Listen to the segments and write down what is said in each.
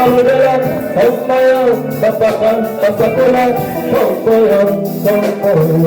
Saludela, Omaya, Papaka, Papakula, Omaya, Omaya,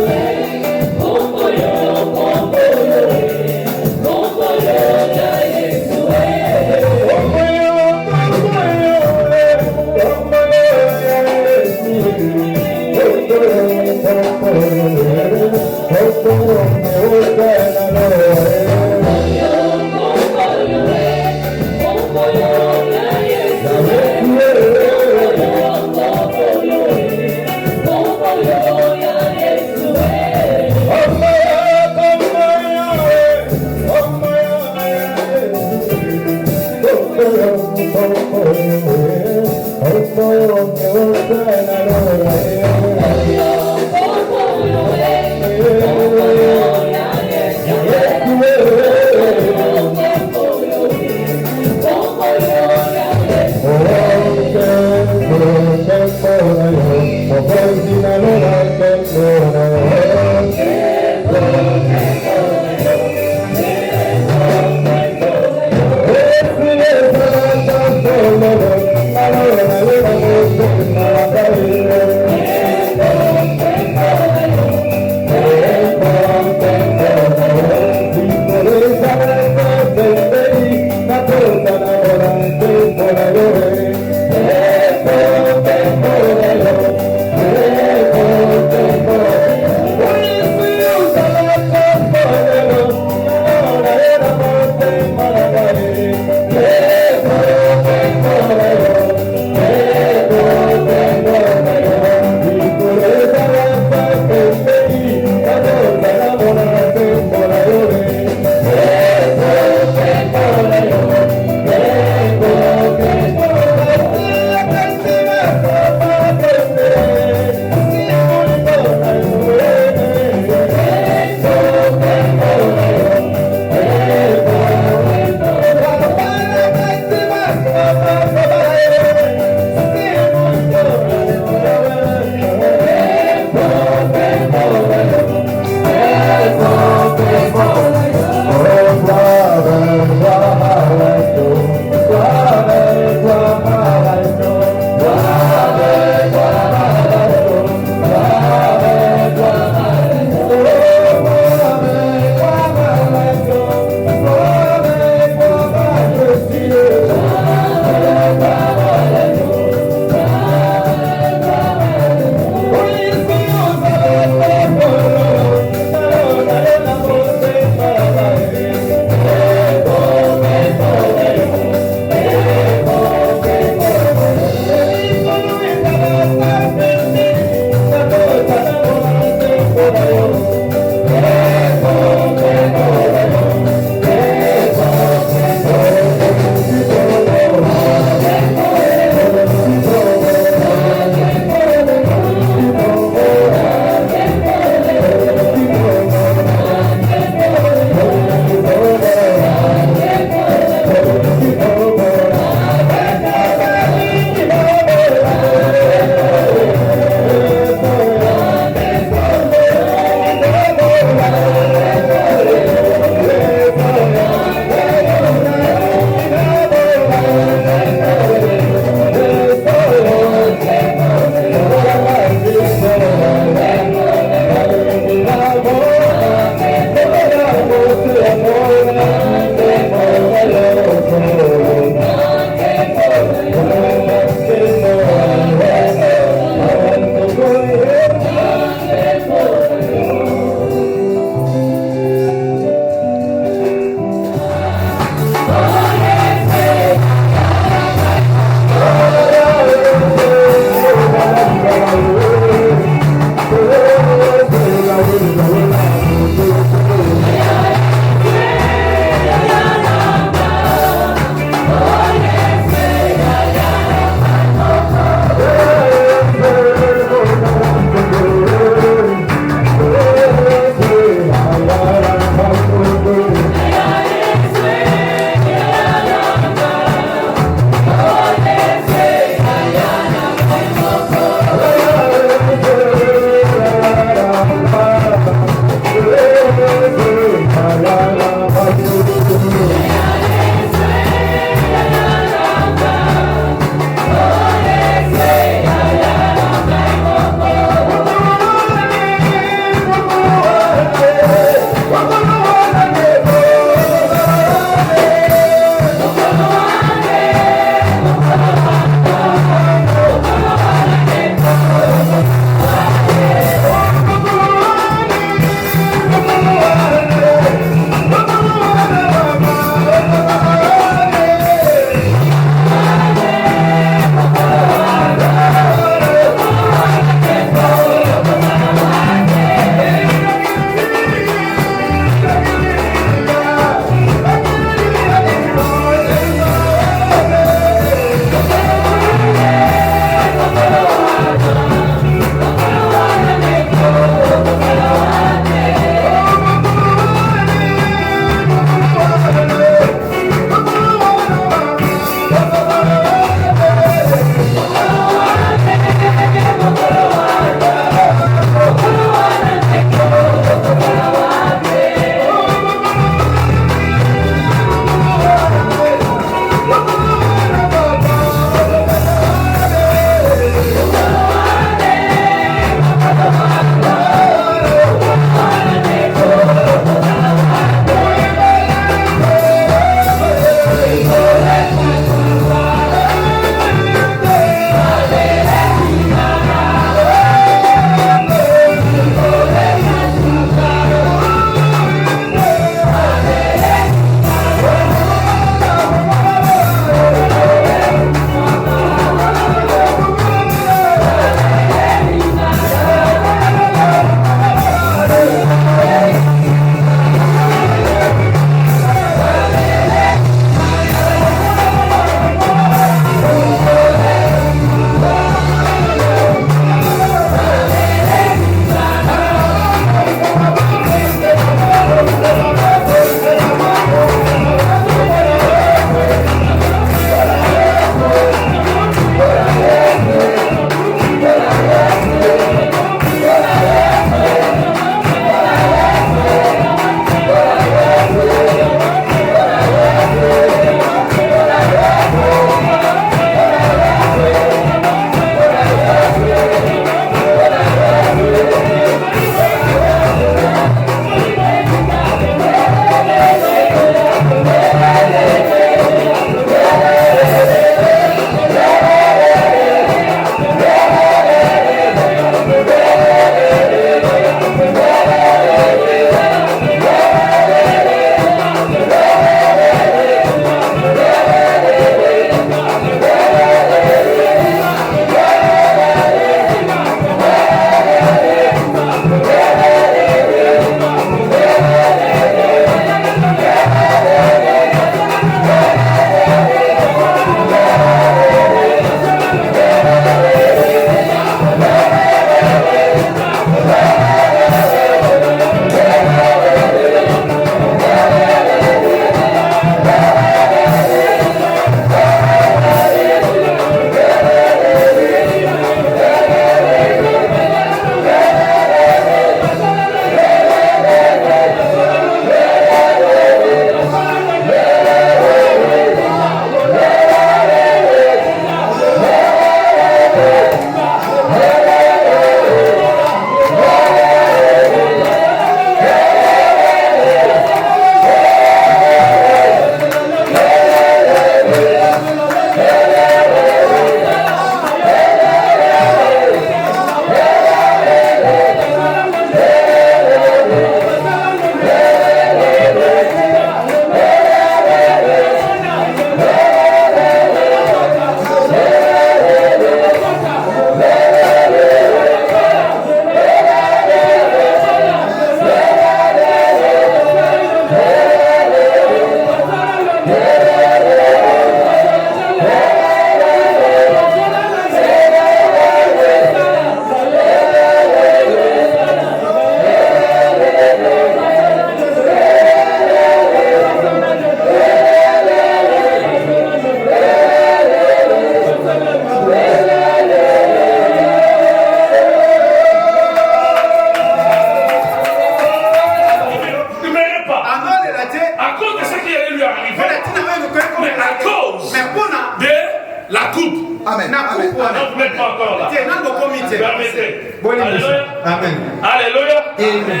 Alléluia. Amen. Alléluia. Amen.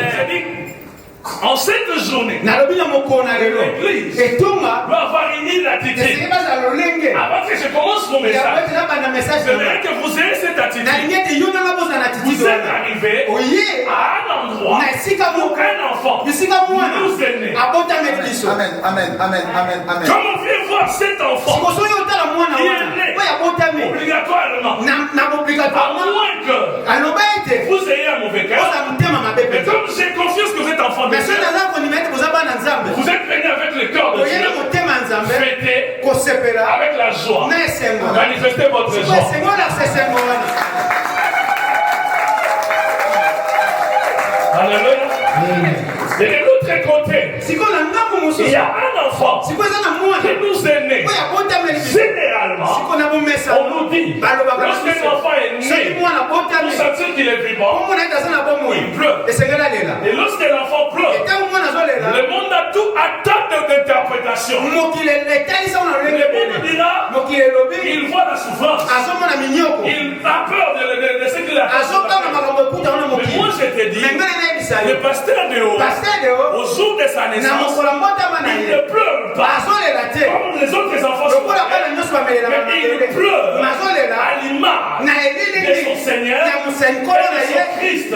En cette journée, l'église doit avoir une attitude. Avant que je commence mon message, je voudrais que vous ayez cette attitude. Vous êtes arrivé à un endroit où un enfant nous est né. Amen. Comme on vient voir cet enfant qui est né obligatoirement, à moins que vous ayez un mauvais cœur, mais comme j'ai confiance que vous êtes enfant de Dieu, vous êtes venu avec le cœur de Dieu, fêtez avec la joie, manifestez votre joie. Alléluia. Et de l'autre côté, il y a un enfant qui nous est né. Généralement, on nous dit, lorsqu'un enfant est né, pour sentir qu'il est vivant, il pleure. Et lorsque l'enfant pleure, le monde a tout attend d'interprétation. Le monde dira, il voit la souffrance, il a peur de ce qu'il a fait. Mais moi je te dis, le pasteur de haut, au jour de sa naissance, il ne pleure pas comme les autres enfants. Mais il pleure à l'image de son Seigneur et de son Christ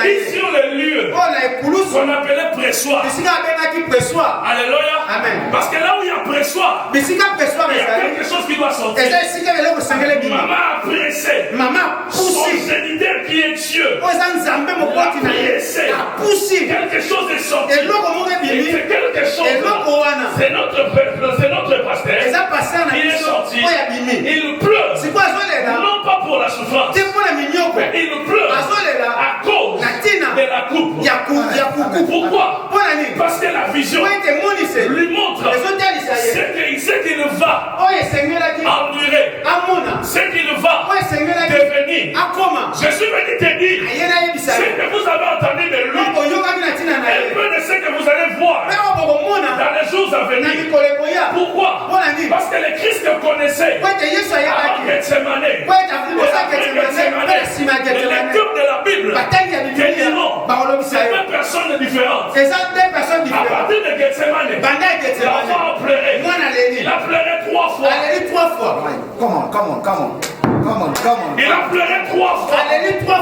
qui sur le lieu qu'on appelait pressoir. Alléluia. Amen. Parce que là où il y a pressoir, il y a quelque chose qui doit sortir. Maman a pressé son géniteur qui est Dieu. A pressé. Quelque chose est sorti. Et c'est quelque chose. C'est notre pasteur qui est sorti. Il pleure. Non pas pour la souffrance. Mais il pleure à cause de la coupe. Pourquoi? Parce que la vision lui montre ce qu'il va endurer, ce qu'il va devenir. Je suis venu te dire ce que vous avez entendu de lui, un peu de ce que vous allez voir dans les jours à venir. Pourquoi? Parce que le Christ connaissait avant Gethsemane. Le lecteur de la Bible te diront c'est deux personnes différentes. À partir de Gethsemane, l'enfant a pleuré. Il a pleuré 3 fois. Il a pleuré 3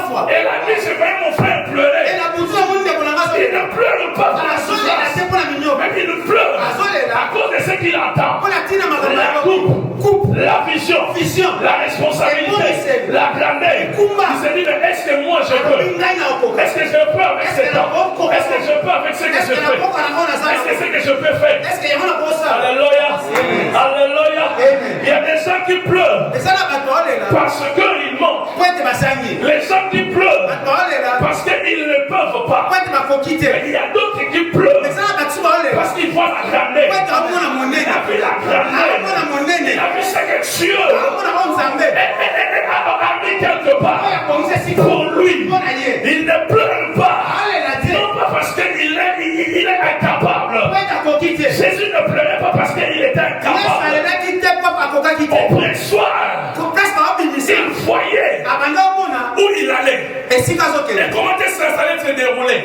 fois. Et la nuit, je voyais mon frère pleurer. Il ne pleure pas pour la souffrance, mais il pleure à cause de ce qu'il entend. La coupe, la vision, la responsabilité, la grandeur. Il se dit, mais est-ce que moi je peux? Est-ce que je peux avec cet homme? Est-ce que je peux avec ce que je fais? Est-ce que c'est que je peux faire? Alléluia. Alléluia. Il y a des gens qui pleurent parce qu'ils mentent. Les gens qui pleurent parce qu'ils ne peuvent pas. Mais il y a d'autres qui pleurent parce qu'ils voient la grandeur. Il a vu la grandeur. Il a vu ce que Dieu a mis quelque part pour lui. Il ne pleure pas. Non pas parce qu'il est incapable. Jésus ne pleurait pas parce qu'il était incapable. Au pressoir, il voyait où il allait. Et comment est-ce que ça allait se dérouler?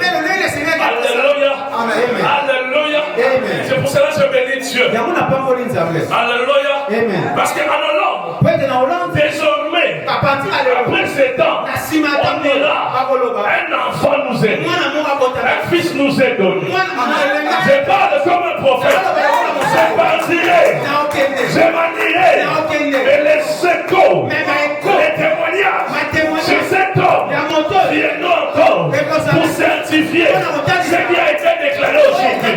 Alléluia. Alléluia. C'est pour cela que je bénis Dieu. Alléluia. Parce qu'en Hollande, désormais, après 7 ans, on dira un enfant nous est donné, un fils nous est donné. Je parle comme un prophète. Je m'en dirai. Et les échos, les témoignages sur cet homme viennent encore pour certifier ce qui a été déclaré aujourd'hui.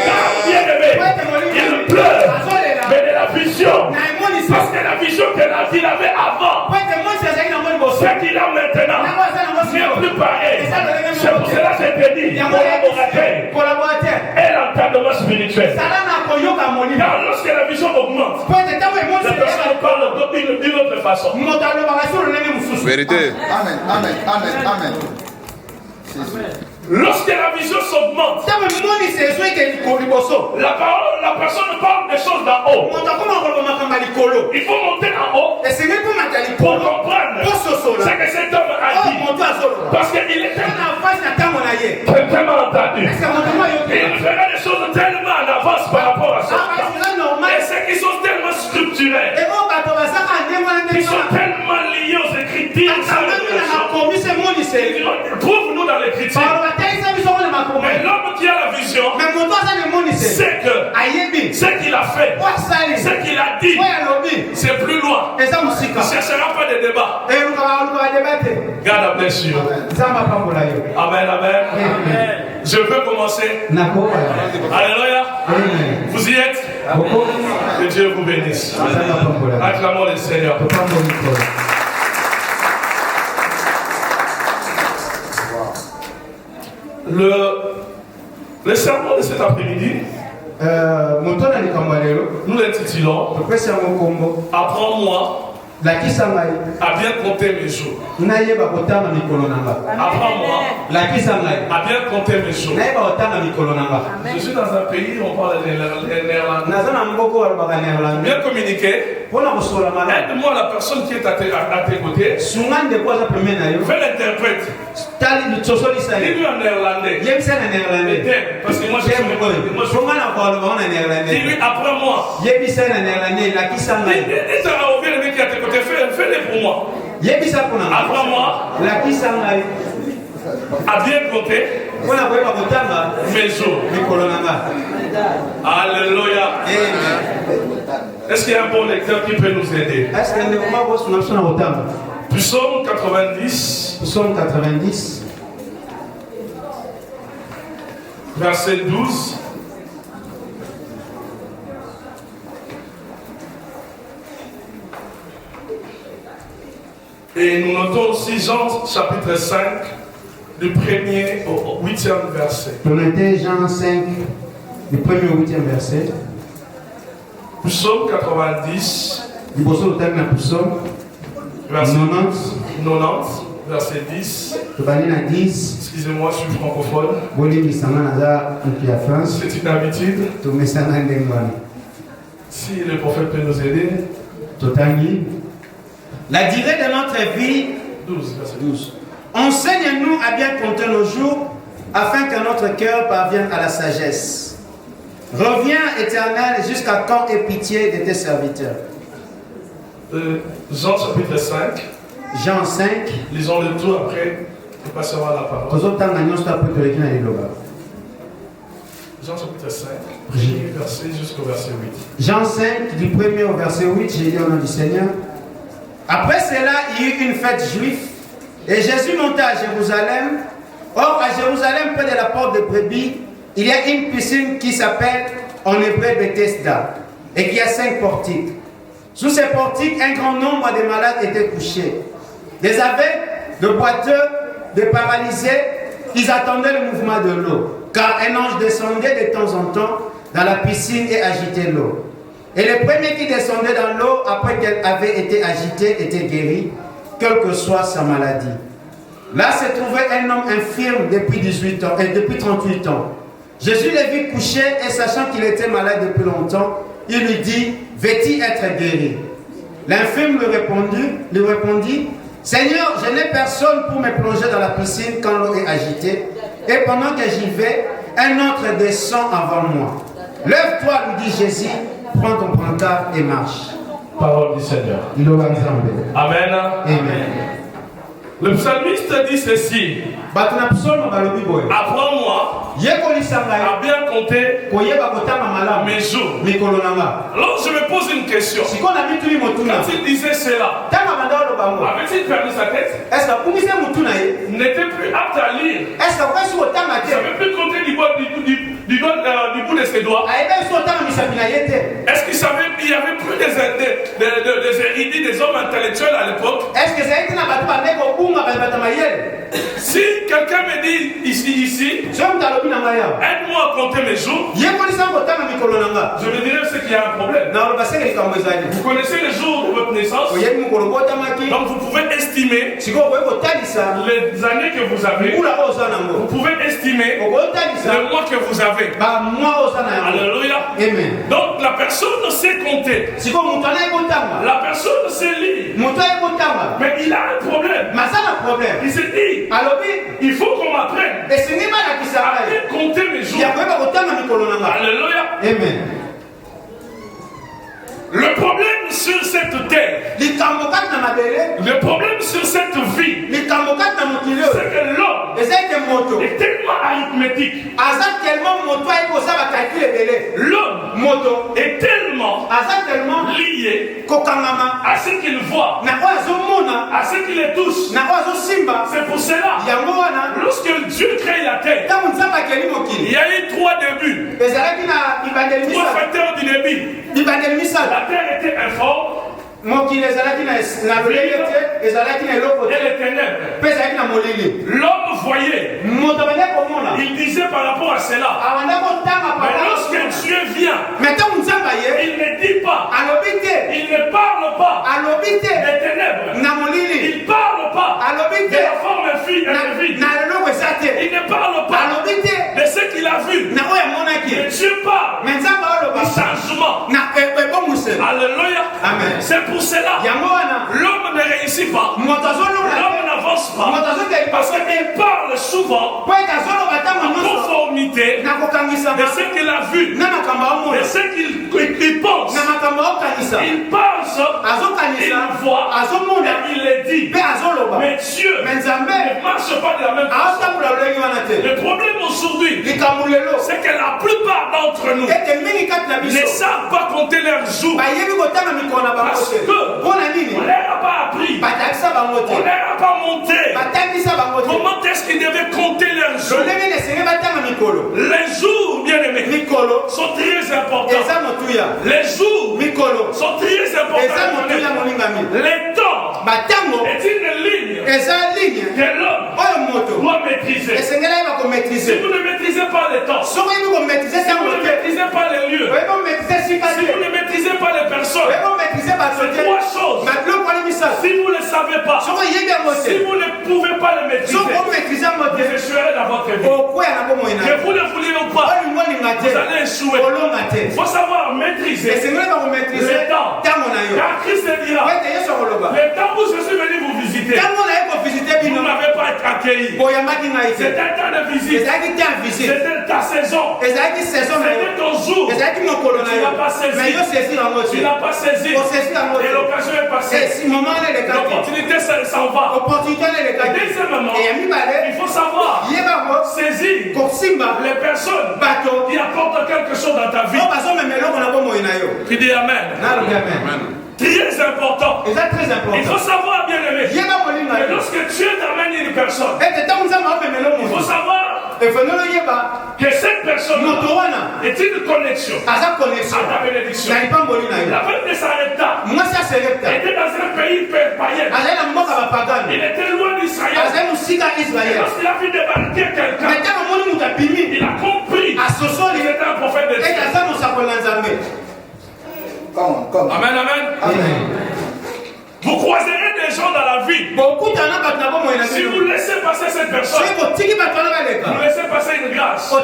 Car bien aimé, il pleure, mais de la vision. Parce que la vision qu'il avait avant, ce qu'il a maintenant, n'est plus pareil. C'est pour cela que je te dis, collaborateur et l'entendement spirituel. Car lorsque la vision augmente, la personne parle d'une autre façon. Vérité. Amen. Lorsque la vision s'augmente, la personne parle des choses d'en haut. Il faut monter en haut pour comprendre ce que cet homme a dit. Parce qu'il est tellement entendu. Il fera des choses tellement en avance par rapport à ça. Et ceux qui sont tellement structurés, qui sont tellement liés aux Écritures, trouve-nous dans l'Écriture. Mais l'homme qui a la vision, c'est que ce qu'il a fait, ce qu'il a dit, c'est plus loin. Il ne cherchera pas de débat. God bless you. Amen, amen. Je peux commencer. Alléluia. Vous y êtes? Que Dieu vous bénisse. Acclamons le Seigneur. Le sermon de cet après-midi, nous l'intitulons Apprends-moi à bien compter mes jours. Apprends-moi à bien compter mes jours. Je suis dans un pays où on parle néerlandais. Bien communiquer. Aide-moi la personne qui est à tes côtés. Fais l'interprète. Dis-lui en néerlandais. Parce que moi je suis dis-lui apprends-moi. Fais-le pour moi. Apprends-moi à bien compter mes jours. Alléluia. Est-ce qu'il y a un bon lecteur qui peut nous aider? Psaume 90. Psaume 90. Verset 12. Et nous notons aussi Jean chapitre 5, du 1er au 8e verset. Notez Jean 5, du 1er au 8e verset. Psaume 90. Verset 90, verset 10. Excusez-moi, je suis francophone. C'est une habitude. Si le prophète peut nous aider. La durée de notre vie, 12, verset 12. Enseigne-nous à bien compter nos jours, afin que notre cœur parvienne à la sagesse. Reviens, Éternel, jusqu'à quand aie pitié de tes serviteurs. Jean chapitre 5. Jean 5. Lisons le tout après, on passera à la parole. Jean chapitre 5, verset jusqu'au verset 8. Jean 5, du 1er au verset 8, j'ai dit au nom du Seigneur. Après cela, il y eut une fête juive, et Jésus monta à Jérusalem. Or, à Jérusalem, près de la porte de Brebis, il y a une piscine qui s'appelle en hébreu Bethesda, et qui a 5 portiques. Sous ces portiques, un grand nombre de malades étaient couchés. Des aveugles, de boiteux, de paralysés, ils attendaient le mouvement de l'eau, car un ange descendait de temps en temps dans la piscine et agitait l'eau. Et le premier qui descendait dans l'eau, après qu'elle avait été agitée, était guéri, quelle que soit sa maladie. Là se trouvait un homme infirme depuis 38 ans. Jésus le vit couché et sachant qu'il était malade depuis longtemps, il lui dit, veux-tu être guéri? L'infirme lui répondit, Seigneur, je n'ai personne pour me plonger dans la piscine quand l'eau est agitée, et pendant que j'y vais, un autre descend avant moi. Lève-toi, lui dit Jésus, prends ton brancard et marche. Parole du Seigneur. Amen. Amen. Le psalmiste dit ceci. Apprends-moi à bien compter mes jours. Alors je me pose une question. Quand il disait cela, avait-il perdu sa tête? N'était plus apte à lire. Il ne savait plus compter du bout de ses doigts. Est-ce qu'il savait qu'il y avait plus des érudits, des hommes intellectuels à l'époque? Si quelqu'un me dit ici, Aide-moi à compter mes jours. Je me dirais ce qu'il y a un problème. Vous connaissez les jours de votre naissance. Donc vous pouvez estimer les années que vous avez. Vous pouvez estimer le mois que vous avez. Alléluia. Amen. Donc la personne sait compter. La personne sait lire. Mais il a un problème. Il se dit, il faut qu'on m'apprenne à compter mes jours. Alléluia. Amen. Le problème sur cette terre, le problème sur cette vie, c'est que l'homme est tellement arithmétique. L'homme est tellement lié à ce qu'il voit, à ce qu'il les touche. C'est pour cela, lorsque Dieu crée la terre, il y a eu 3 débuts, 3 facteurs du début. La terre était informe, et les ténèbres. L'homme voyait. Il disait par rapport à cela. Mais lorsque Dieu vient, il ne dit pas. Il ne parle pas des ténèbres. Il ne parle pas de la forme invisible. Il ne parle pas de ce qu'il a vu. Mais Dieu parle du changement. Alléluia. Amen. C'est pour cela l'homme ne réussit pas. L'homme n'avance pas. Parce qu'il parle souvent en conformité de ce qu'il a vu, de ce qu'il pense. Il pense, il voit, et il le dit. Mais Dieu ne marche pas de la même façon. Le problème aujourd'hui, c'est que la plupart d'entre nous ne savent pas compter leurs jours. Parce qu'on ne leur a pas appris, on ne leur a pas montré comment est-ce qu'ils devaient compter leurs jours. Les jours, bien aimés, sont très importants. Les jours sont très importants. Les temps est une ligne que l'homme doit maîtriser. Si vous ne maîtrisez pas les temps, si vous ne maîtrisez pas les lieux, si vous ne maîtrisez pas les personnes, c'est 3 choses. Si vous ne le savez pas, si vous ne pouvez pas le maîtriser, vous échouerez dans votre vie. Que vous ne vouliez ou pas, vous allez échouer. Il faut savoir maîtriser les temps. Car Christ dira, le temps où je suis venu vous visiter, vous n'avez pas été accueilli. C'était un temps de visite. C'était ta saison. C'était ton jour. Tu n'as pas saisi. Tu n'as pas saisi. Et l'occasion est passée. L'opportunité s'en va. Deuxièmement, il faut savoir saisir les personnes qui apportent quelque chose dans ta vie. Tu dis Amen. Très important. Il faut savoir, bien aimé, que lorsque Dieu t'amène une personne, il faut savoir que cette personne est une connexion à ta bénédiction. La fête de Sarepta était dans un pays païen. Il était loin d'Israël. Et lorsqu'il a vu débarquer quelqu'un, il a compris qu'il était un prophète de Dieu. Amen, amen. Vous croiserez des gens dans la vie. Si vous laissez passer cette personne, vous laissez passer une grâce.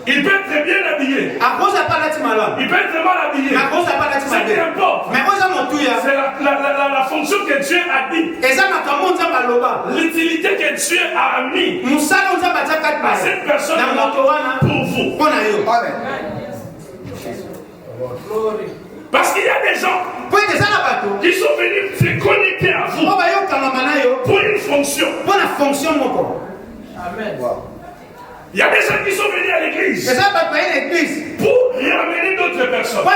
Il peut être très bien habillé. Il peut être mal habillé. C'est qu'importe. C'est la fonction que Dieu a dit. L'utilité que Dieu a mis à cette personne pour vous. Parce qu'il y a des gens qui sont venus se connecter à vous pour une fonction. Amen. Il y a des gens qui sont venus à l'église pour ramener d'autres personnes.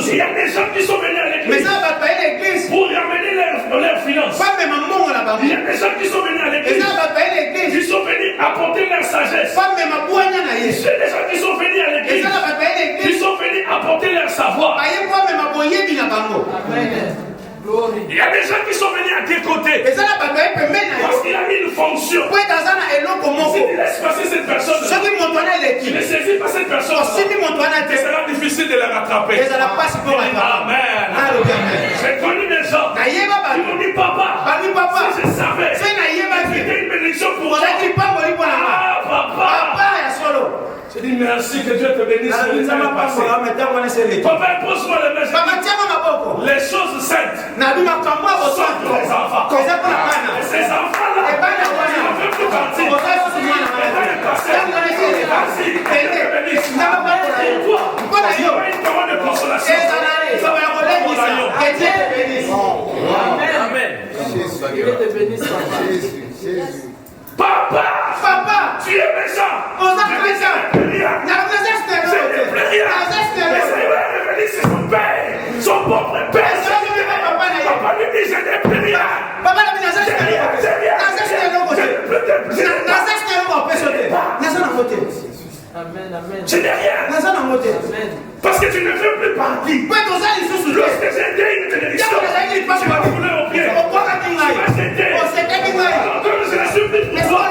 Il y a des gens qui sont venus à l'église pour ramener leurs finances. Il y a des gens qui sont venus à l'église qui sont venus apporter leur sagesse. Il y a des gens qui sont venus à l'église qui sont venus apporter leur savoir. Il y a des gens qui sont venus à tes côtés parce qu'il a mis une fonction laisses passer cette personne, tu ne saisis pas cette personne, ce sera difficile de la rattraper. Amen. J'ai connu des gens qui m'ont dit papa, si je savais, c'était une bénédiction pour moi. Ah, papa. Je dis merci, que Dieu te bénisse. Papa, pose-moi le mains. Les choses saintes sont pour les enfants. Et ces enfants-là, ils ne veulent plus partir. Vas-y, que Dieu te bénisse. Pour toi, il y aura une parole de consolation. Ça va être mon agneau. Amen. Jésus. Papa, tu es méchant. Je ne plus rien. Mais ça va revenir sur son père, son propre père. Papa lui dit, je n'ai plus rien. Je n'ai rien. Parce que tu ne veux plus partir. Lorsque j'ai dit une bénédiction, tu vas rouler au pied. Tu vas céder. Alors comme je la supplie pour toi,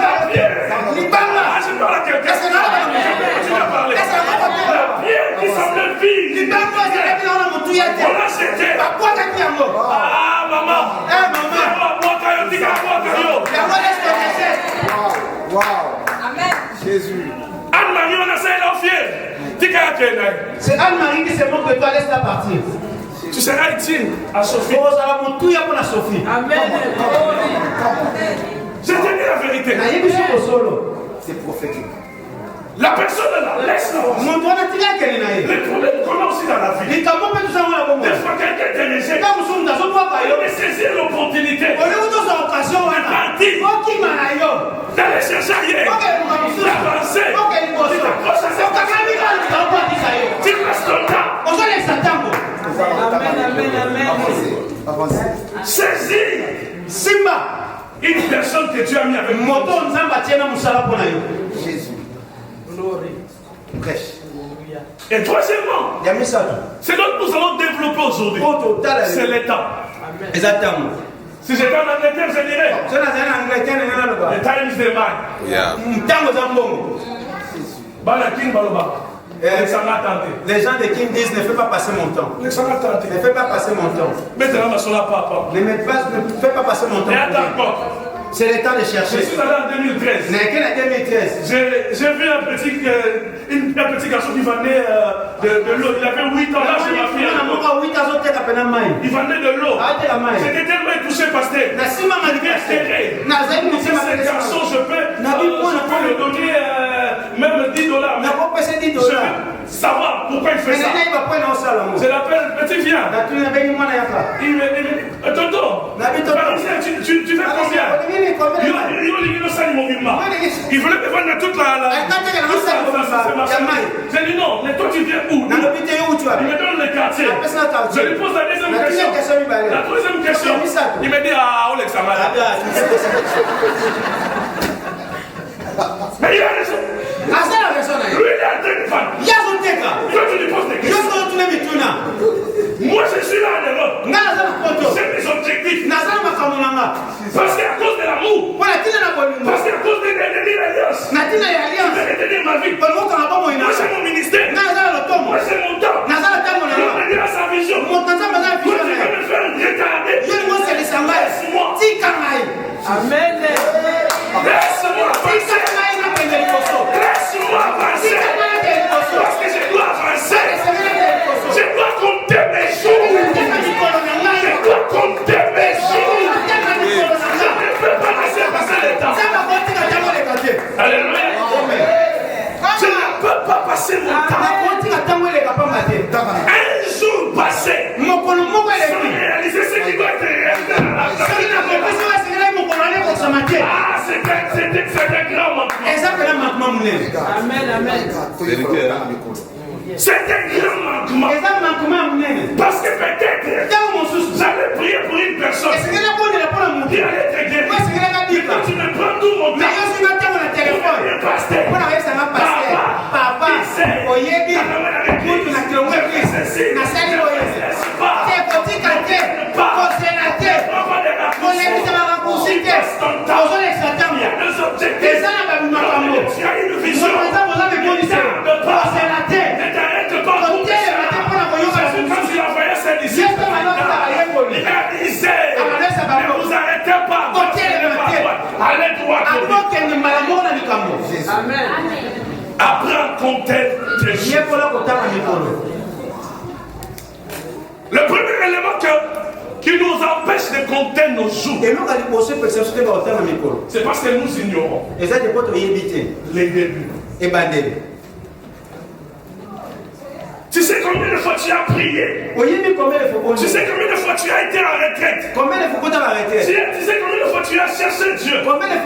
la pierre. Je parle à quelqu'un. Tu vas parler. La pierre qui semble vide. On l'a cédé. Ah, maman. Wow. Amen. Jésus. Anne-Marie, on a ça, elle est fière. C'est Anne-Marie qui se moque de toi, laisse-la partir. Tu seras utile à Sophie. Amen. Je te dis la vérité. C'est prophétique. La personne là, laisse-la. Les problèmes qu'on a aussi dans la vie. Des fois, quelqu'un te rejette. Il faut saisir l'opportunité. D'aller chercher ailleurs. D'avancer. Tu t'accroches à cette personne. Tu passes ton temps. Avancez. Saisis. Simba. Une personne que Dieu a mis avec moi. Jésus. Prêche. Et troisièmement, c'est donc que nous allons développer aujourd'hui. C'est l'état. Exactement. Si j'étais en Angleterre, je dirais the time is the man. Yeah. Balakin Baloba. Les gens de King disent ne fais pas passer mon temps. Ne fais pas passer mon temps. Ne fais pas passer mon temps. C'est le temps de chercher. Je suis allé en 2013. J'ai vu un petit garçon qui vendait de l'eau. Il avait 8 ans. Là, je ma fille. Il vendait de l'eau. J'étais tellement touché, pasteur. Ce garçon, je peux lui donner même $10. Je veux savoir pourquoi il fait ça. Je l'appelle, petit viens. Il me dit, tonton, tu fais combien? Il voulait me vendre toute la j'ai dit non, mais toi tu viens où? Il me donne le quartier. Je lui pose la deuxième question. La troisième question, il me dit ah, Alexandre. Mais il a raison. Lui, il est en train de vendre. Toi, tu lui poses des questions. Moi, je suis là en Europe. C'est mes objectifs. Parce qu'à cause de l'amour, parce qu'à cause de l'alliance, je vais retenir ma vie. Moi, c'est mon ministère. Moi, c'est mon temps. L'homme me dira sa vision. Moi, tu veux me faire retarder. Laisse-moi. Amen. Laisse-moi passer. Laisse-moi passer. Parce que je dois avancer. Je dois compter mes jours. Je dois compter mes jours. Je ne peux pas laisser passer le temps. Alléluia. Je ne peux pas passer mon temps. Un jour passé sans réaliser ce qui doit être réalisé dans la ah, c'est un grand manquement. C'est un grand manquement. Parce que peut-être j'allais prier pour une personne qui allait te guérir. Quand tu me prends tout mon temps, papa, Allez droit au but. Amen. Apprends à compter tes jours. Le premier élément qui nous empêche de compter nos jours, c'est parce que nous ignorons les débuts. Tu sais combien de fois tu as prié? Tu sais combien de fois tu as été en retraite? Tu sais combien de fois tu as cherché Dieu? Combien de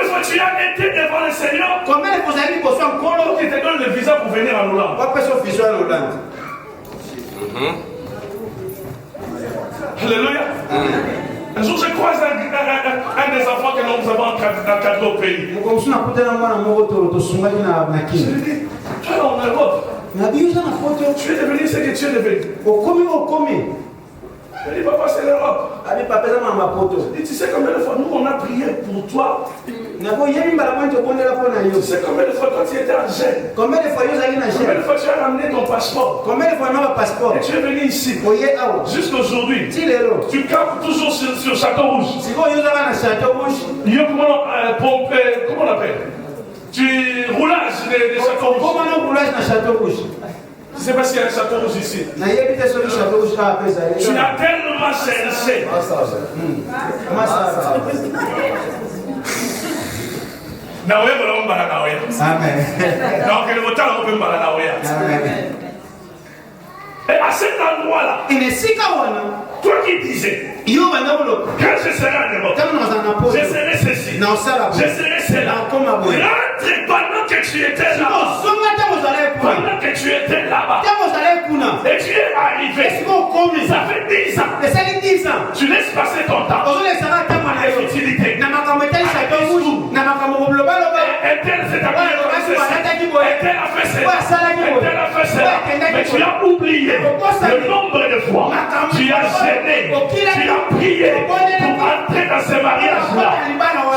fois tu as été devant le Seigneur pour qu'il te donne le visa pour venir en Hollande? Alléluia. Un jour, je croise un des enfants que nous avons encadré au pays. Je lui dis, tu es en Europe. Tu es devenu ce que tu es devenu. Je dis, papa, c'est l'Europe. Je dis, tu sais combien de fois nous on a prié pour toi? Tu sais combien de fois quand tu étais en Gênes? Combien de fois tu as ramené ton passeport? Et tu es venu ici. Jusqu'aujourd'hui, tu campes toujours sur Château Rouge. Comment on appelle? Tu roulage de Château Rouge. Je ne sais pas s'il y a un Château Rouge ici. Tu as tellement cherché. Amen. Et à cet endroit-là, toi qui disais, quand je serai en Europe, je serai ceci, je serai cela. Rentre pendant que tu étais là-bas. Pendant que tu étais là-bas. Et tu es arrivé. Ça fait 10 ans. Tu laisses passer ton temps. À l'inutilité. Et tel s'est appelé comme ceci. Et tel a fait cela. Et tel a fait cela. Mais tu as oublié le nombre de fois. Tu as gêné. Tu as prié pour entrer dans ce mariage-là.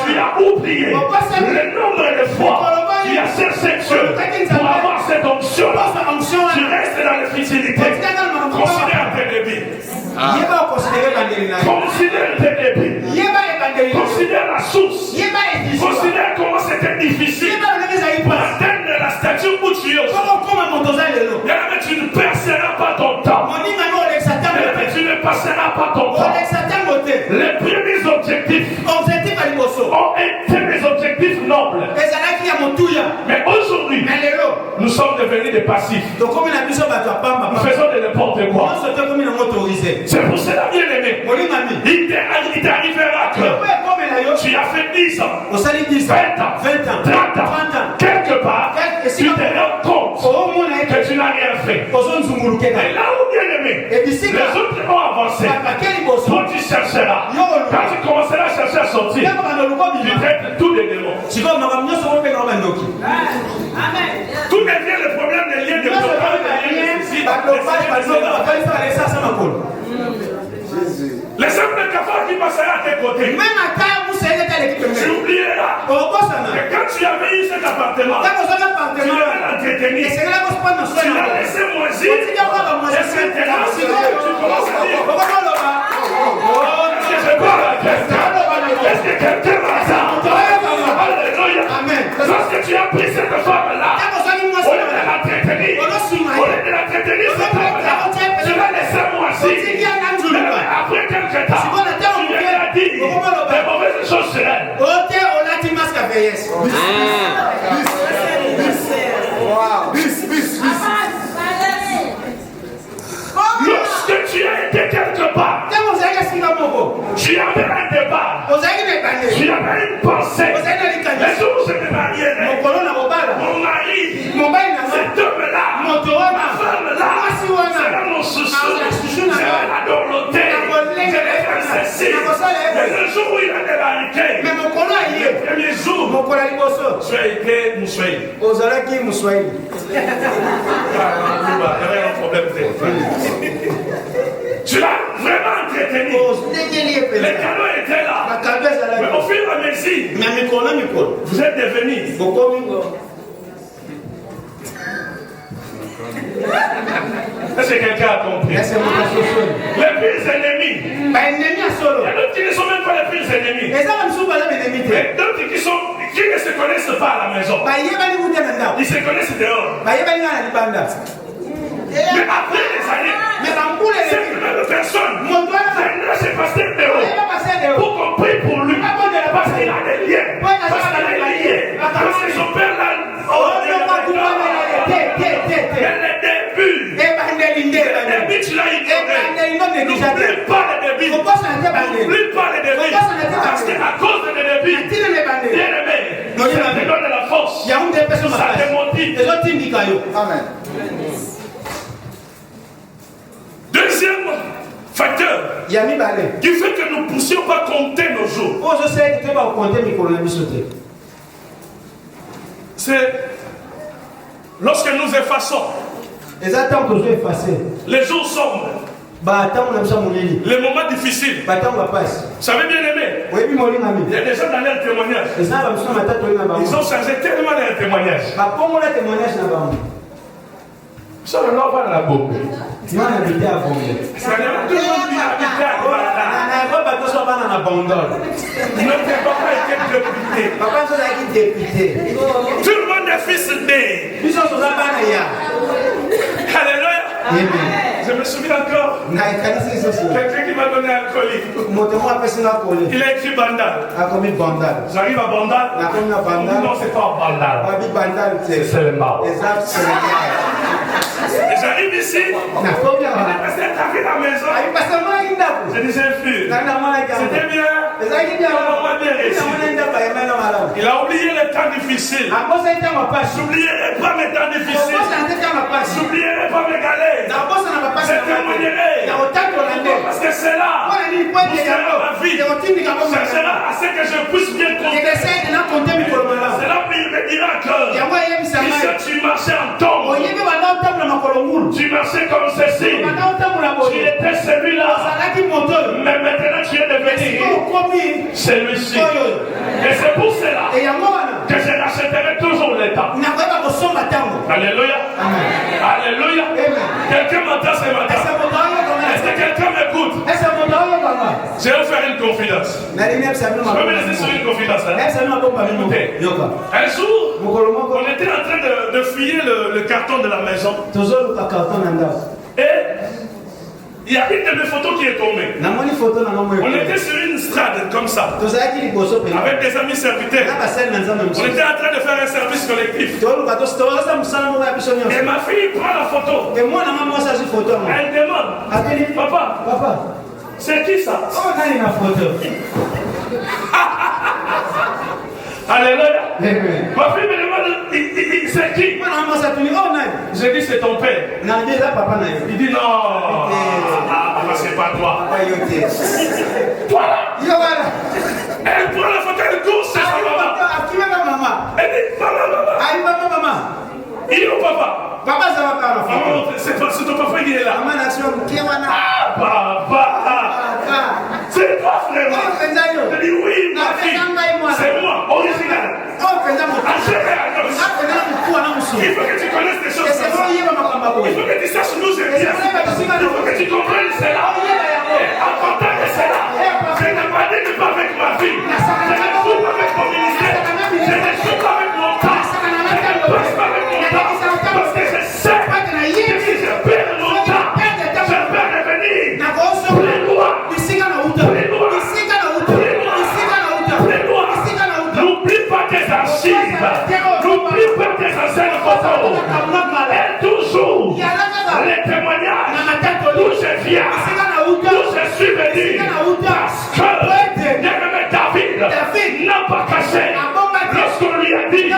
Tu as oublié le nombre de fois. Tu as cherché Dieu pour avoir cette onction. Tu restes dans la futilité. Considère tes débits. Considère tes débits. Considère la source. Considère comment c'était difficile pour atteindre la statue où tu es. Mais tu ne perceras pas ton temps. Mais tu ne passeras pas ton temps. Les premiers objectifs ont été des objectifs nobles. Mais aujourd'hui, nous sommes devenus des passifs. Nous faisons de n'importe quoi. C'est pour cela, bien aimé, il t'arrivera que tu as fait 10 ans, 20 ans, 30 ans, quelque part, tu te rends compte que tu n'as rien fait. Et là où, bien aimé, les autres ont avancé, toi tu chercheras. Quand tu commenceras à chercher à sortir, tu traites tous les démons. Tout devient le problème des liens de les hommes de cafard qui passera à tes côtés. Tu oublieras que quand tu avais eu cet appartement, tu l'avais entretenu, tu l'as laissé moisir, et maintenant tu commences à dire est-ce que quelqu'un m'entend? Alléluia. Lorsque tu as pris cette femme-là, au lieu de l'entretenir, cette femme-là, tu l'as laissé moisir. Après quelques temps, tu viens à dire des mauvaises choses sur elle. Lorsque tu as été quelque part, tu avais un débat, tu avais une pensée. Les jours où je me marierai, mon mari, cet homme-là, ma femme-là, sera mon chouchou, je vais la dorloter, je vais faire ceci. Mais le jour où il a débarqué, le premier jour, tu as été Moussoï. Il y avait un problème tu l'as vraiment entretenu. Les cadeaux étaient là. Mais au fur et à mesure, vous êtes devenus. Est-ce que quelqu'un a compris? Les pires ennemis. Il y a d'autres qui ne sont même pas les pires ennemis. Mais d'autres qui ne se connaissent pas à la maison. Ils se connaissent dehors. Mais après les années, cette même personne viendra se passer dehors pour qu'on prie pour lui. Parce qu'il a des liens. Parce qu'il a des liens. Parce que son père l'a. Le début, tu l'as ignoré. N'oublie pas le début. N'oublie pas le début. Parce qu'à cause de début, bien aimé, ça te donne la force. Ça te motive. Amen. Deuxième facteur qui fait que nous ne puissions pas compter nos jours. C'est lorsque nous effaçons. Les jours sombres. Les moments difficiles. Vous savez bien aimé. Il y a des gens dans leur témoignage. Ils ont changé tellement leur témoignage. Ça ne va pas dans la bombe. Ça ne va tout le monde qui habite à notre papa était député. Tout le monde est fils d'É. Alléluia. Je me souviens encore. Quelqu'un qui m'a donné un colis. Il a écrit Bandal. J'arrive à Bandal. Non, c'est pas Bandal. C'est le mal. Et j'arrive ici. Il est passé à la maison. Je disais, fille, c'était bien. On m'a bien réussi. Il a oublié les temps difficiles. J'oublierai pas mes temps difficiles. J'oublierai pas mes galères. Je témoignerai. Parce que c'est là où sera ma vie. Ce sera à ce que je puisse bien compter. C'est là où il me dira que si tu marchais en tombe, tu marchais comme ceci, tu étais celui-là, mais maintenant tu es devenu celui-ci. Et c'est pour cela que je rachèterai toujours les temps. Alléluia. Alléluia. Quelqu'un m'entend ce matin? Est-ce que quelqu'un m'écoute? Je vais vous faire une confidence. Je vais me laisser sur une confidence. Écoutez, un jour, on était en train de fouiller le carton de la maison. Et il y a une de mes photos qui est tombée. On était sur une strade comme ça, avec des amis serviteurs. On était en train de faire un service collectif. Et ma fille prend la photo. Elle demande, papa, c'est qui ça? Alléluia. Ma fille me demande, c'est qui? Je dis, c'est ton père. Il dit, non, c'est pas toi. Voilà. Elle prend la photo, elle court, c'est sa maman. Elle dit, maman. Il est où papa? Maman, c'est ton papa, il est là. Papa. C'est toi, frère. Je dis oui, ma fille. C'est moi, original. Il faut que tu connaisses des choses comme ça. Il faut que tu saches nous c'est bien. Il faut que tu comprennes cela. En contact de cela, je n'ai pas dit de pas avec ma fille. Je ne joue pas avec mon ministère. Je ne joue pas avec mon temps. Je ne passe pas avec mon temps. Parce que je sais que si je perds mon temps, je vais revenir. Plus loin. N'oublie pas tes archives. N'oublie pas tes anciennes photos. Et toujours les témoignages d'où je viens, d'où je suis venu. Parce que David n'a pas caché. Lorsqu'on lui a dit de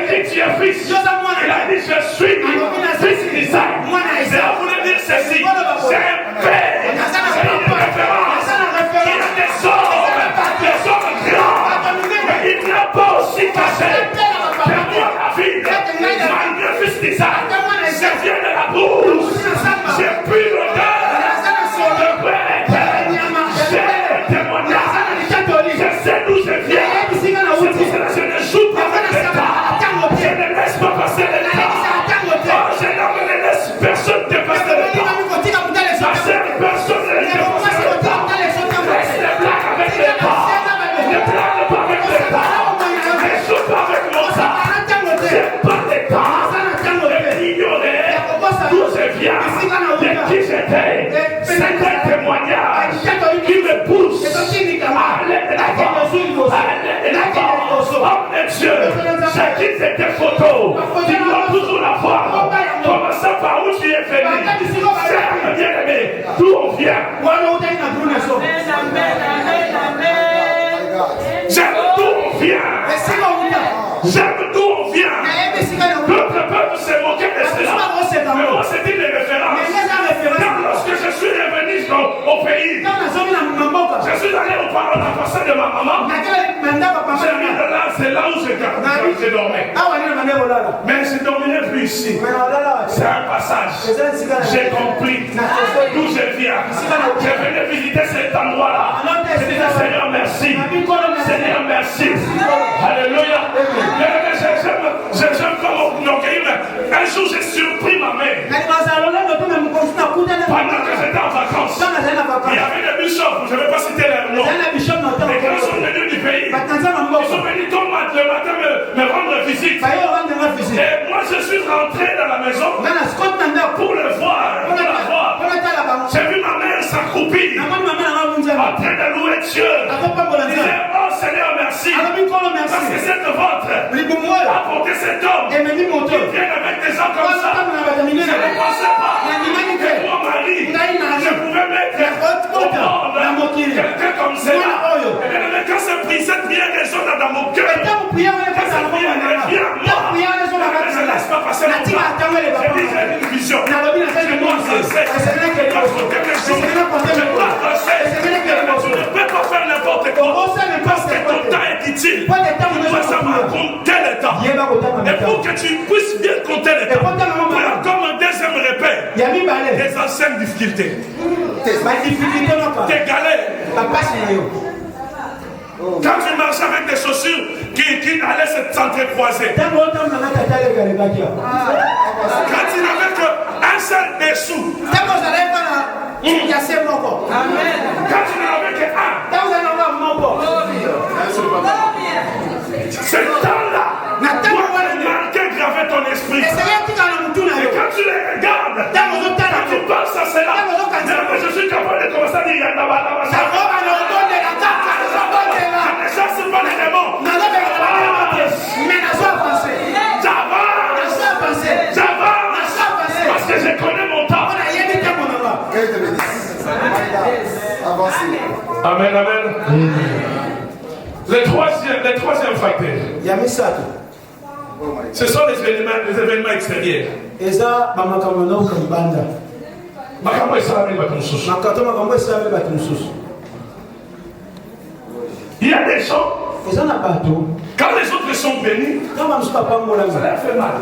qui tu es fils, il a dit je suis fils d'Isaac. Cela voulait dire ceci. C'est un père. C'est une référence. Il a des hommes grands. Mais il n'a pas aussi caché que moi, la vie, malgré fils d'Isaac, je viens de la brousse. J'ai pu l'odeur de Beth. J'ai le témoignage. Je sais d'où je viens. C'est pour cela quitte tes photos. Tu dois toujours la voir. Commençons par où tu es venu. Serre, bien-aimé, d'où on vient. J'aime d'où on vient. J'aime d'où on vient. L'autre peuple s'est moqué de cela. Mais moi, c'est une référence. Car lorsque je suis revenu au pays, je suis allé au passage de ma maman. J'ai mis de là, c'est là où je dormais. Mais je ne dormirai plus ici. C'est un passage. J'ai compris d'où je viens. Je venais visiter cet endroit-là. Je disais, Seigneur, merci. Seigneur, merci. Alléluia. J'aime comme un jour, j'ai surpris ma mère. Pendant que j'étais en vacances, il y avait des bishops, je ne vais pas citer leur nom. Les grands sont venus du pays. Ils sont venus tôt le matin me rendre visite. Et moi, je suis rentré dans la maison pour le voir. J'ai vu ma mère s'accroupir en train de louer Dieu. Elle disait, oh Seigneur, merci. Parce que cette vôtre a porté cet homme qui vient avec des gens comme ça. Je ne pensais pas que mon mari, je pouvais mettre au monde quelqu'un comme ça. Et quand cette prière résonne dans mon cœur, quand cette prière revient à moi, je ne laisse pas passer mon temps. Je dis, j'ai une vision. Je dois avancer. Je dois avancer. Tu ne peux pas faire n'importe quoi. Parce que ton temps est utile. Tu dois savoir compter le temps. Et pour que tu puisses bien compter le temps, voilà comme un deuxième repère. Des anciennes difficultés. Des galères. Quand tu marches avec des chaussures qui allaient s'entrecroiser. Quand tu n'avais qu'un seul dessous. Quand tu n'avais qu'un. Ce temps-là doit marquer, graver ton esprit. Et quand tu les regardes, quand tu penses à cela, je suis capable de commencer à dire je ne chasse pas les démons. J'avance. Parce que je connais mon temps. Amen, amen. Le troisième facteur, ce sont les événements extérieurs. Il y a des gens, quand les autres sont bénis, ça leur fait mal.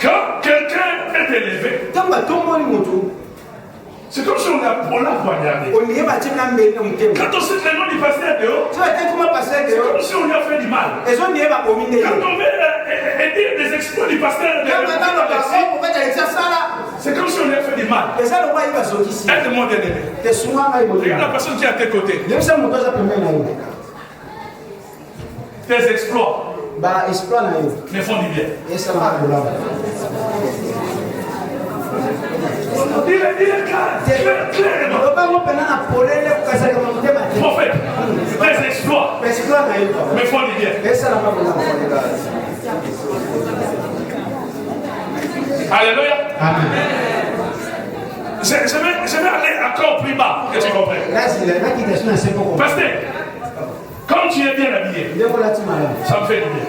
Quand quelqu'un est élevé, c'est comme si on l'a poignardé. Quand on cite le nom du pasteur dehors, c'est comme si on lui a fait du mal. Quand on veut dire des exploits du pasteur dehors, c'est comme si on lui a fait du mal. Aide-moi bien aimé. Regarde la personne qui est à tes côtés. Tes exploits me font du bien. Prophète, tes exploits me font du bien. Alléluia. Amen. Je vais aller encore plus bas, que tu comprennes. Pasteur, quand tu es bien habillé, ça me fait du bien.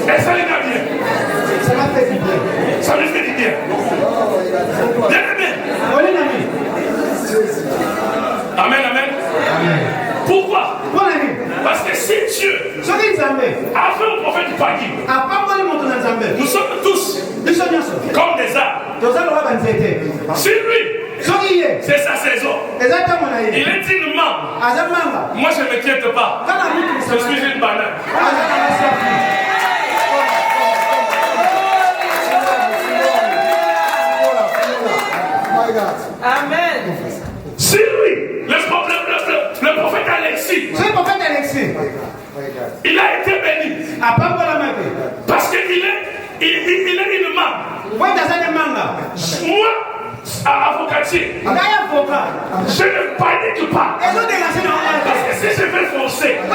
Et ça lui va bien. Ça m'a fait du bien. Ça lui fait du bien. Bien aimé. Amen, amen. Pourquoi? Parce que si Dieu a fait au prophète du Pagui, nous sommes tous comme des arbres. Si lui, c'est sa saison, il est une mangue. Moi je ne m'inquiète pas. Je suis une banane. Amen. Si lui, le prophète Alexis, il a été béni. Parce qu'il est une mangue. Moi, avocatier. Je ne panique pas. Parce que si je vais foncer à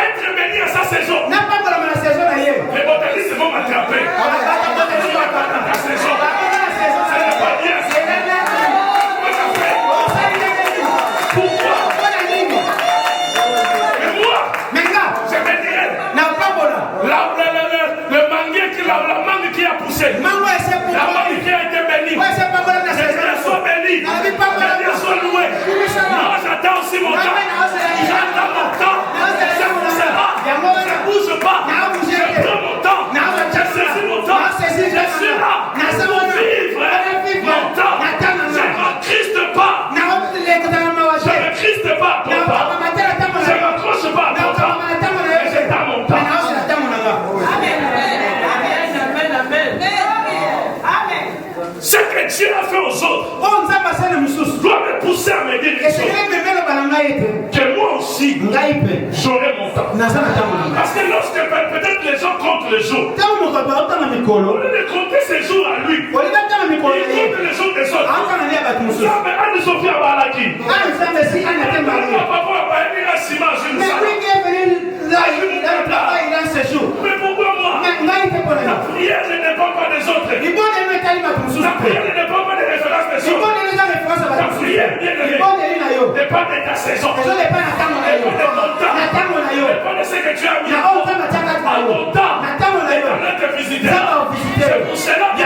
être béni à sa saison, les botanistes vont m'attraper. Ta saison, ça n'est pas bien. Pourquoi? Et moi, je me dirais, le mangue, la mangue qui a poussé, la mangue qui a été bénie, les biens sont bénis, les biens sont loués. Moi, j'attends aussi mon temps. J'attends mon temps. Ça ne bouge pas. Je prends mon temps. Je saisis mon temps. Je suis là pour vivre mon temps. Je ne m'attriste pas. Je ne m'attriste pas, papa. Je ne m'accroche pas, papa. Mais j'attends mon temps. Ce que Dieu a fait aux autres doit me pousser à me dire une chose. Que moi aussi, j'aurai mon temps. Parce que lorsque peut-être les gens comptent les jours, au lieu de compter ses jours à lui, ils comptent les jours des autres. Ça, mais Anne Sophie a balaki. Mais pourquoi moi? La prière ne dépend pas des autres. La prière ne dépend pas des références des autres. La prière dépend de ta saison. Dépend de ton temps. Dépend de ce que tu as mis en ton temps. Dépend de te visiter. C'est pour cela que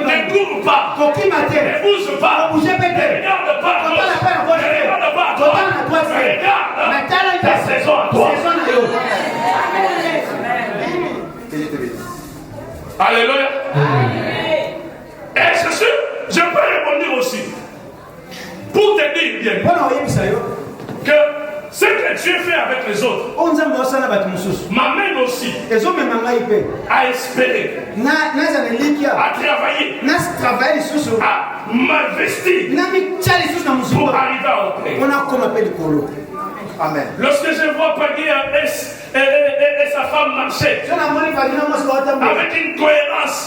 ne cours pas. Ne bouge pas. Ne regarde pas. Ne regarde pas à toi. Regarde ta saison à toi. Alléluia. Et je peux répondre aussi. Pour te dire bien que ce que Dieu fait avec les autres m'amène aussi à espérer, à travailler, à m'investir pour arriver à obtenir. Amen. Lorsque je vois Pagui et sa femme marcher avec une cohérence,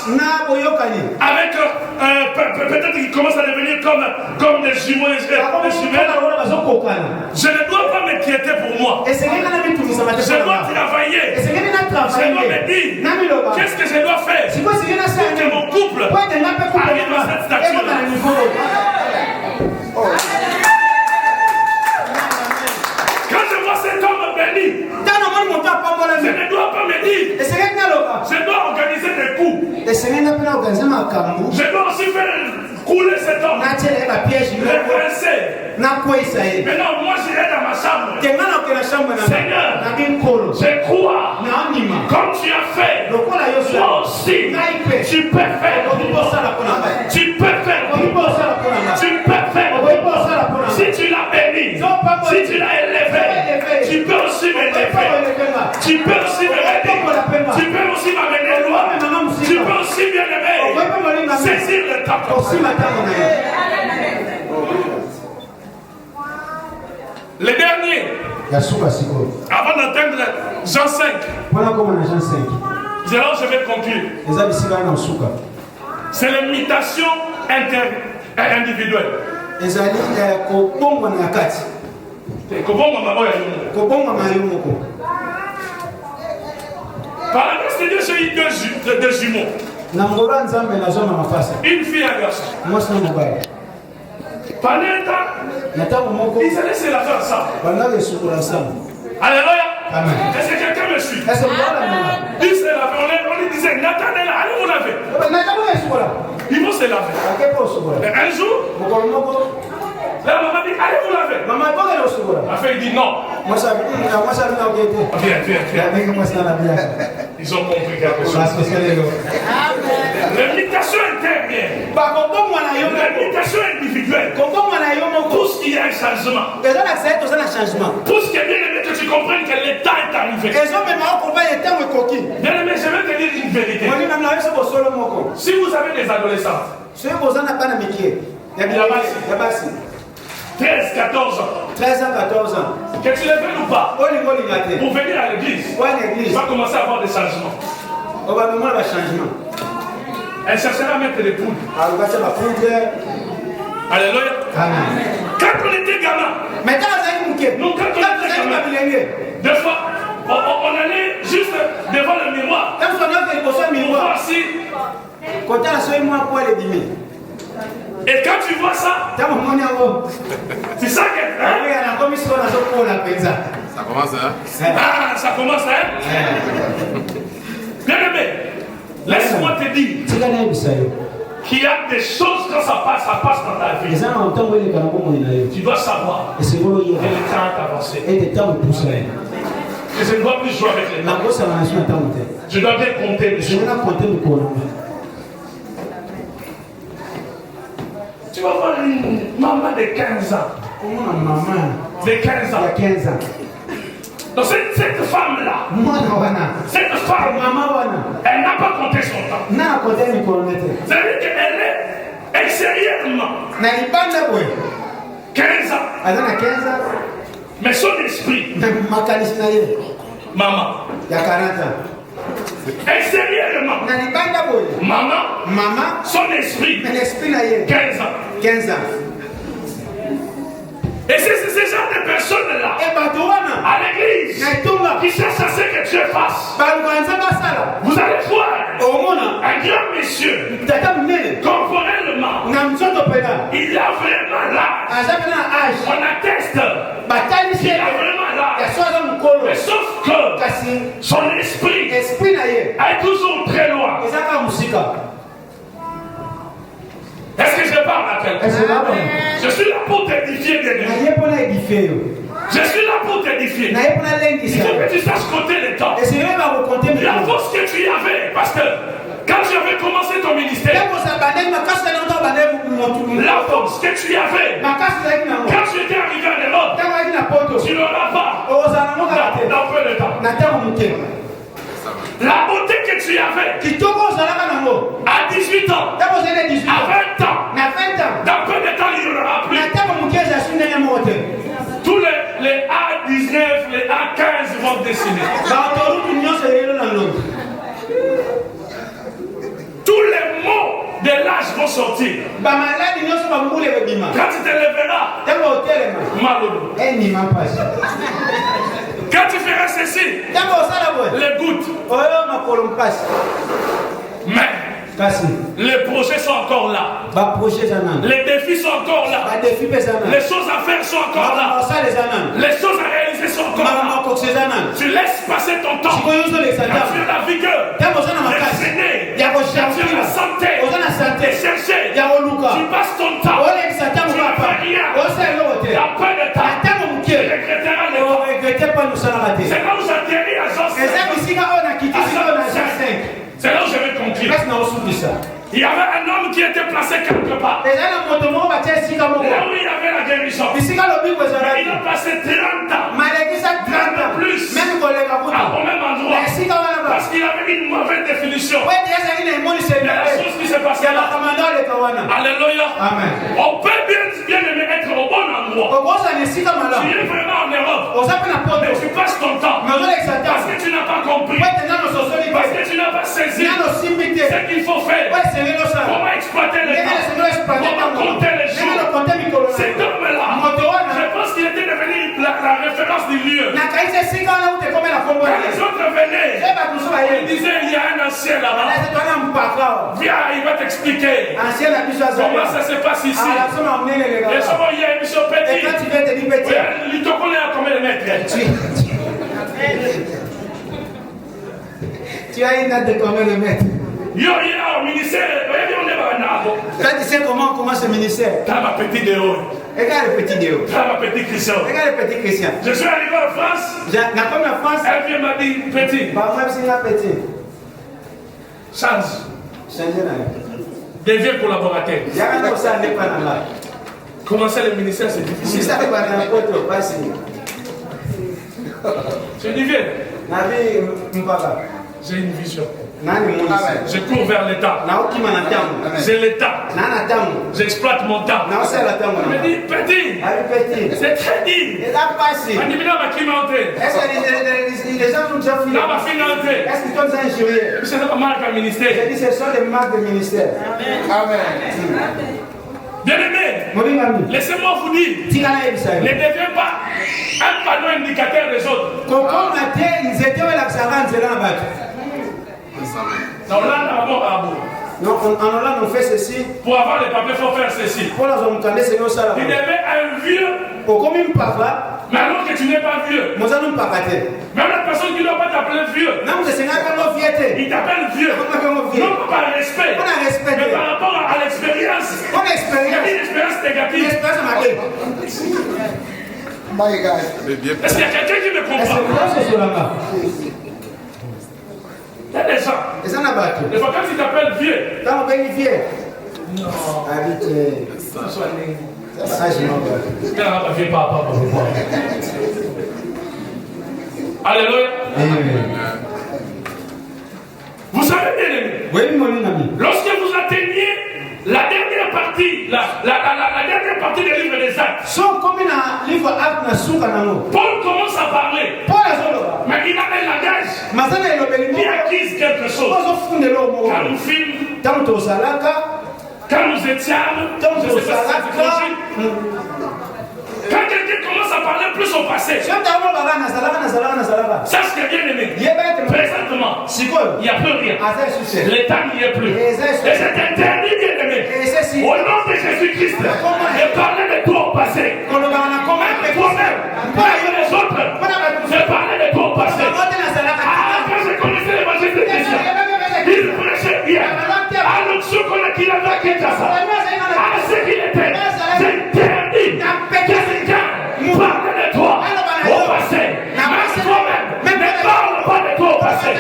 avec peut-être qu'ils commencent à devenir comme des jumeaux, je ne dois pas m'inquiéter pour moi. Je dois travailler. Je dois me dire qu'est-ce que je dois faire pour que mon couple arrive à cette stature. Cet homme béni, je ne dois pas me dire, je dois organiser des coups, je dois aussi faire couler cet homme, le rincer. Maintenant, moi j'irai dans ma chambre. Seigneur, je crois, comme tu as fait, toi aussi, tu peux faire. Tu peux faire. Tu peux faire. Si tu l'as béni, si tu l'as élevé, tu peux aussi m'élever. Tu peux aussi m'aider. Tu peux aussi m'amener loin. Tu peux aussi bien aimer. Saisir le temps. Les derniers, avant d'atteindre Jean 5, c'est là où je vais conclure. C'est l'imitation individuelle. Par la grâce de Dieu, j'ai eu deux jumeaux. Une fille et un garçon. Pendant un temps, ils allaient se laver ensemble. Alléluia. Est-ce que quelqu'un me suit? Ils se lavaient. On lui disait, Nathanaël, allez vous laver. Ils vont se laver. Mais un jour, la maman dit, allez vous laver. La fille dit non. Viens. Ils ont compris quelque chose. L'imitation intérieure. L'imitation individuelle. Tout ce qui est un changement. Tout ce qui est bien aimé que tu comprennes que le temps est arrivé. Bien aimé, je vais te dire une vérité. Si vous avez des adolescents, 13, 14 ans. 13 ans, 14 ans. Que tu les veux ou pas, pour venir à l'église, tu vas commencer à avoir des changements. Elle cherchera à mettre des poules. Alléluia. Amen. Quand on était gamin, nous, quand on était gamin, des fois, on allait juste devant le miroir. On voit si. Et quand tu vois ça, c'est ça que. Hein? Ça commence, hein? Ah, ça commence, hein? Bien aimé, laisse-moi te dire qu'il y a des choses quand ça passe dans ta vie. Tu dois savoir que le temps est avancé. Que je ne dois plus jouer avec les mains. Je dois bien compter les choses. Tu vas voir une maman de 15 ans. De 15 ans. Donc cette femme-là, cette femme, elle n'a pas compté son temps. C'est-à-dire qu'elle est extérieurement 15 ans. Mais son esprit, maman, extérieurement, maman, son esprit, 15 ans. Et c'est ce genre de personnes-là à l'église qui cherchent à ce que Dieu fasse. Vous allez voir un grand monsieur, corporellement, il a vraiment l'âge. On atteste qu'il a vraiment l'âge. Mais sauf que son esprit est toujours très loin. Est-ce que je parle à quelqu'un? Je suis là pour t'édifier, bien-aimé. Je suis là pour t'édifier. Il faut que tu saches compter les temps. La force que tu avais, parce que quand tu avais commencé ton ministère, la force que tu avais, quand tu étais arrivé en Europe, tu n'auras pas dans peu de temps. La beauté que tu avais à 18 ans, à 20 ans, dans peu de temps il n'y en aura plus. Tous les A19, les A15 vont décider. Tous les mots de l'âge vont sortir. Quand tu te lèveras, malheureux. Quand tu feras ceci, les gouttes. Mais les projets sont encore là. Les défis sont encore là. Les choses à faire sont encore là. Les choses à réaliser sont encore là. Tu laisses passer ton temps. Quand tu as la vigueur, les aînés, tu as la santé, et chercher. Tu passes ton temps. Tu n'as pas rien. Il y a peu de temps. Tu regretteras les temps. C'est là où j'atterris à Jean 5. C'est là où je vais conclure. Il y avait un homme qui était placé quelque part. Là où il y avait la guérison. Il a passé 30 ans. 30 plus. Au même endroit. Parce qu'il avait une mauvaise définition. Il y a la chose qui s'est passée là. Alléluia. On peut bien aimer être au bon endroit. Tu es vraiment en Europe. Mais tu passes ton temps. Parce que tu n'as pas compris. Parce que tu n'as pas saisi ce qu'il faut faire. Comment exploiter les temps. Comment compter les jours. Cet homme-là, je pense qu'il était devenu la référence du lieu. Quand les autres venaient, ils disaient il y a un ancien là-bas. Viens, il va t'expliquer comment ça se passe ici. Les gens vont y aller, ils sont petits. Il te connaît à combien de mètres? Tu as une date de combien de mètres? Yo, au ministère, on est là. Quand tu sais comment commence ce ministère? T'as ma petite déo. Regarde le petit déo. T'as ma petite Christian. Regarde le petit Christian. Je suis arrivé en France. La première France. Elle vient m'a dit petit. Bah, moi, c'est la petite. Change. Changez là. Deviens collaborateur. Il y a un autre, ça n'est pas là. Commencer le ministère, c'est difficile. Si ça fait pas n'importe quoi, c'est difficile. Nabi Mpaka. J'ai une vision. Je cours vers l'État. J'ai l'État. J'exploite mon temps. Il me dit, petit, c'est très digne. Est-ce que les gens ont déjà fini? Est-ce qu'ils ont injurié? C'est pas mal qu'un ministère. J'ai dit, ce sont des marques de ministère. Amen. Bien-aimé, laissez-moi vous dire, ne deviens pas un panneau indicateur des autres. Non, en Hollande, on fait ceci. Pour avoir les papiers, il faut faire ceci. Tu devais un vieux. Mais alors que tu n'es pas vieux. Même la personne qui ne doit pas t'appeler vieux. Il t'appelle vieux. Non pas par respect. Mais par rapport à l'expérience. Il y a une expérience négative. Est-ce qu'il y a quelqu'un qui me comprend? Il y a des gens. Des fois, quand ils t'appellent vieux. Non. Alléluia. Vous savez bien aimé. Lorsque vous atteignez la dernière partie, la dernière partie du livre des Actes, Paul commence à parler. Mais il a un langage qui acquise quelque chose. Quand nous filmons, quand nous étions, quand quelqu'un commence à parler plus au passé, sache que bien aimé, présentement, il n'y a plus rien. L'État n'y est plus. Et c'est interdit, bien aimé, au nom de Jésus-Christ, de parler de toi au passé. Même toi-même, pas les autres, de parler de toi au passé. Quand je connaissais l'évangile de Christ, il prêchait bien. À l'autre qu'on a qu'il avait à Kinshasa, à ce qu'il était, c'est interdit. Quelqu'un parle de toi au passé. Même toi-même, ne parle pas de toi au passé.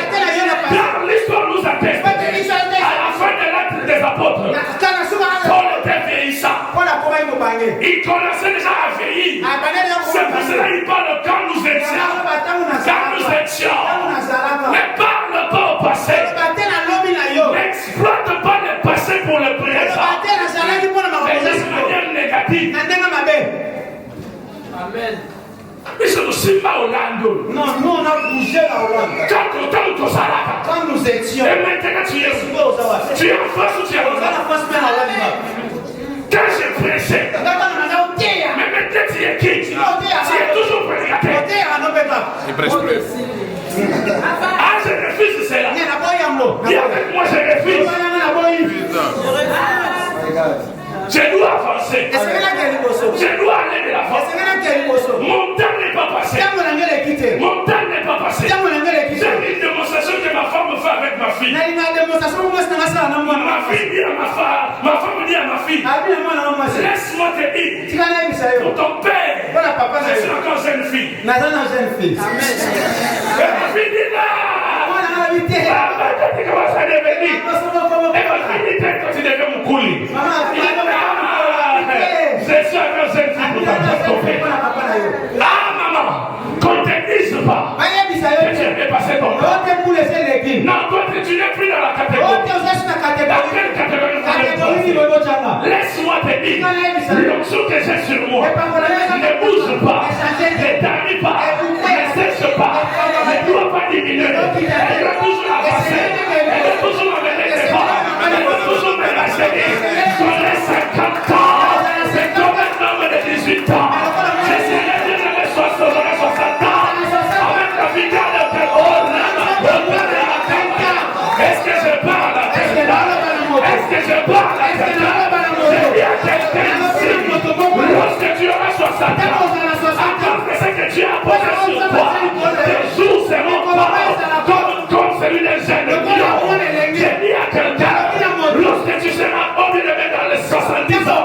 Car l'histoire nous atteste. À la fin de l'acte des apôtres, Paul était vieillissant. Il commençait déjà à vieillir. C'est pour cela qu'il parle quand nous étions. Quand nous étions. Ne parle pas au passé. N'exploite pas le passé pour le présent. Mais de manière négative. Amen. Mais c'est aussi pas Hollande. Non, nous on a bougé la Hollande. Quand nous étions. Et maintenant tu es en face ou tu es en face? Quand je prêchais. Mais maintenant tu es qui? Tu es toujours prédicateur. Il prêche plus. Ah, je refuse cela. Dis avec moi, je refuse. Je dois avancer. Je dois aller de l'avant. Mon temps n'est pas passé. Mon temps n'est pas passé. J'ai une démonstration que ma femme fait avec ma fille. Ma fille dit à ma femme, ma femme dit à ma fille, laisse-moi te dire, pour ton père, je suis encore jeune fille. Et ma fille dit là, tu commences à devenir. Et ma fille dit, quand tu deviens mon coulis. Je suis encore jeune fille pour ton père. Ah maman, qu'on te dise pas que tu es passé ton temps. Non, toi tu n'es plus dans la catégorie. Dans quelle catégorie? Laisse-moi te dire, l'onction que j'ai sur moi ne bouge pas, ne tarie pas, ne sèche pas, ne doit pas diminuer. Elle doit toujours avancer, elle doit toujours amener des pas, elle doit toujours me racheter. J'aurai 50 ans, c'est comme un homme de 18 ans. Je serai bien dans les 60, j'aurai 60 ans, avec la figure de Péro, est-ce que je parle à quelqu'un? Est-ce que je parle à quelqu'un? Je dis à quelqu'un ici, lorsque tu auras 60 ans, attends que ce que tu as posé sur toi, tes jours seront pas comme celui des jeunes lions. Je dis à quelqu'un, lorsque tu seras obligé de mettre dans les 70 ans,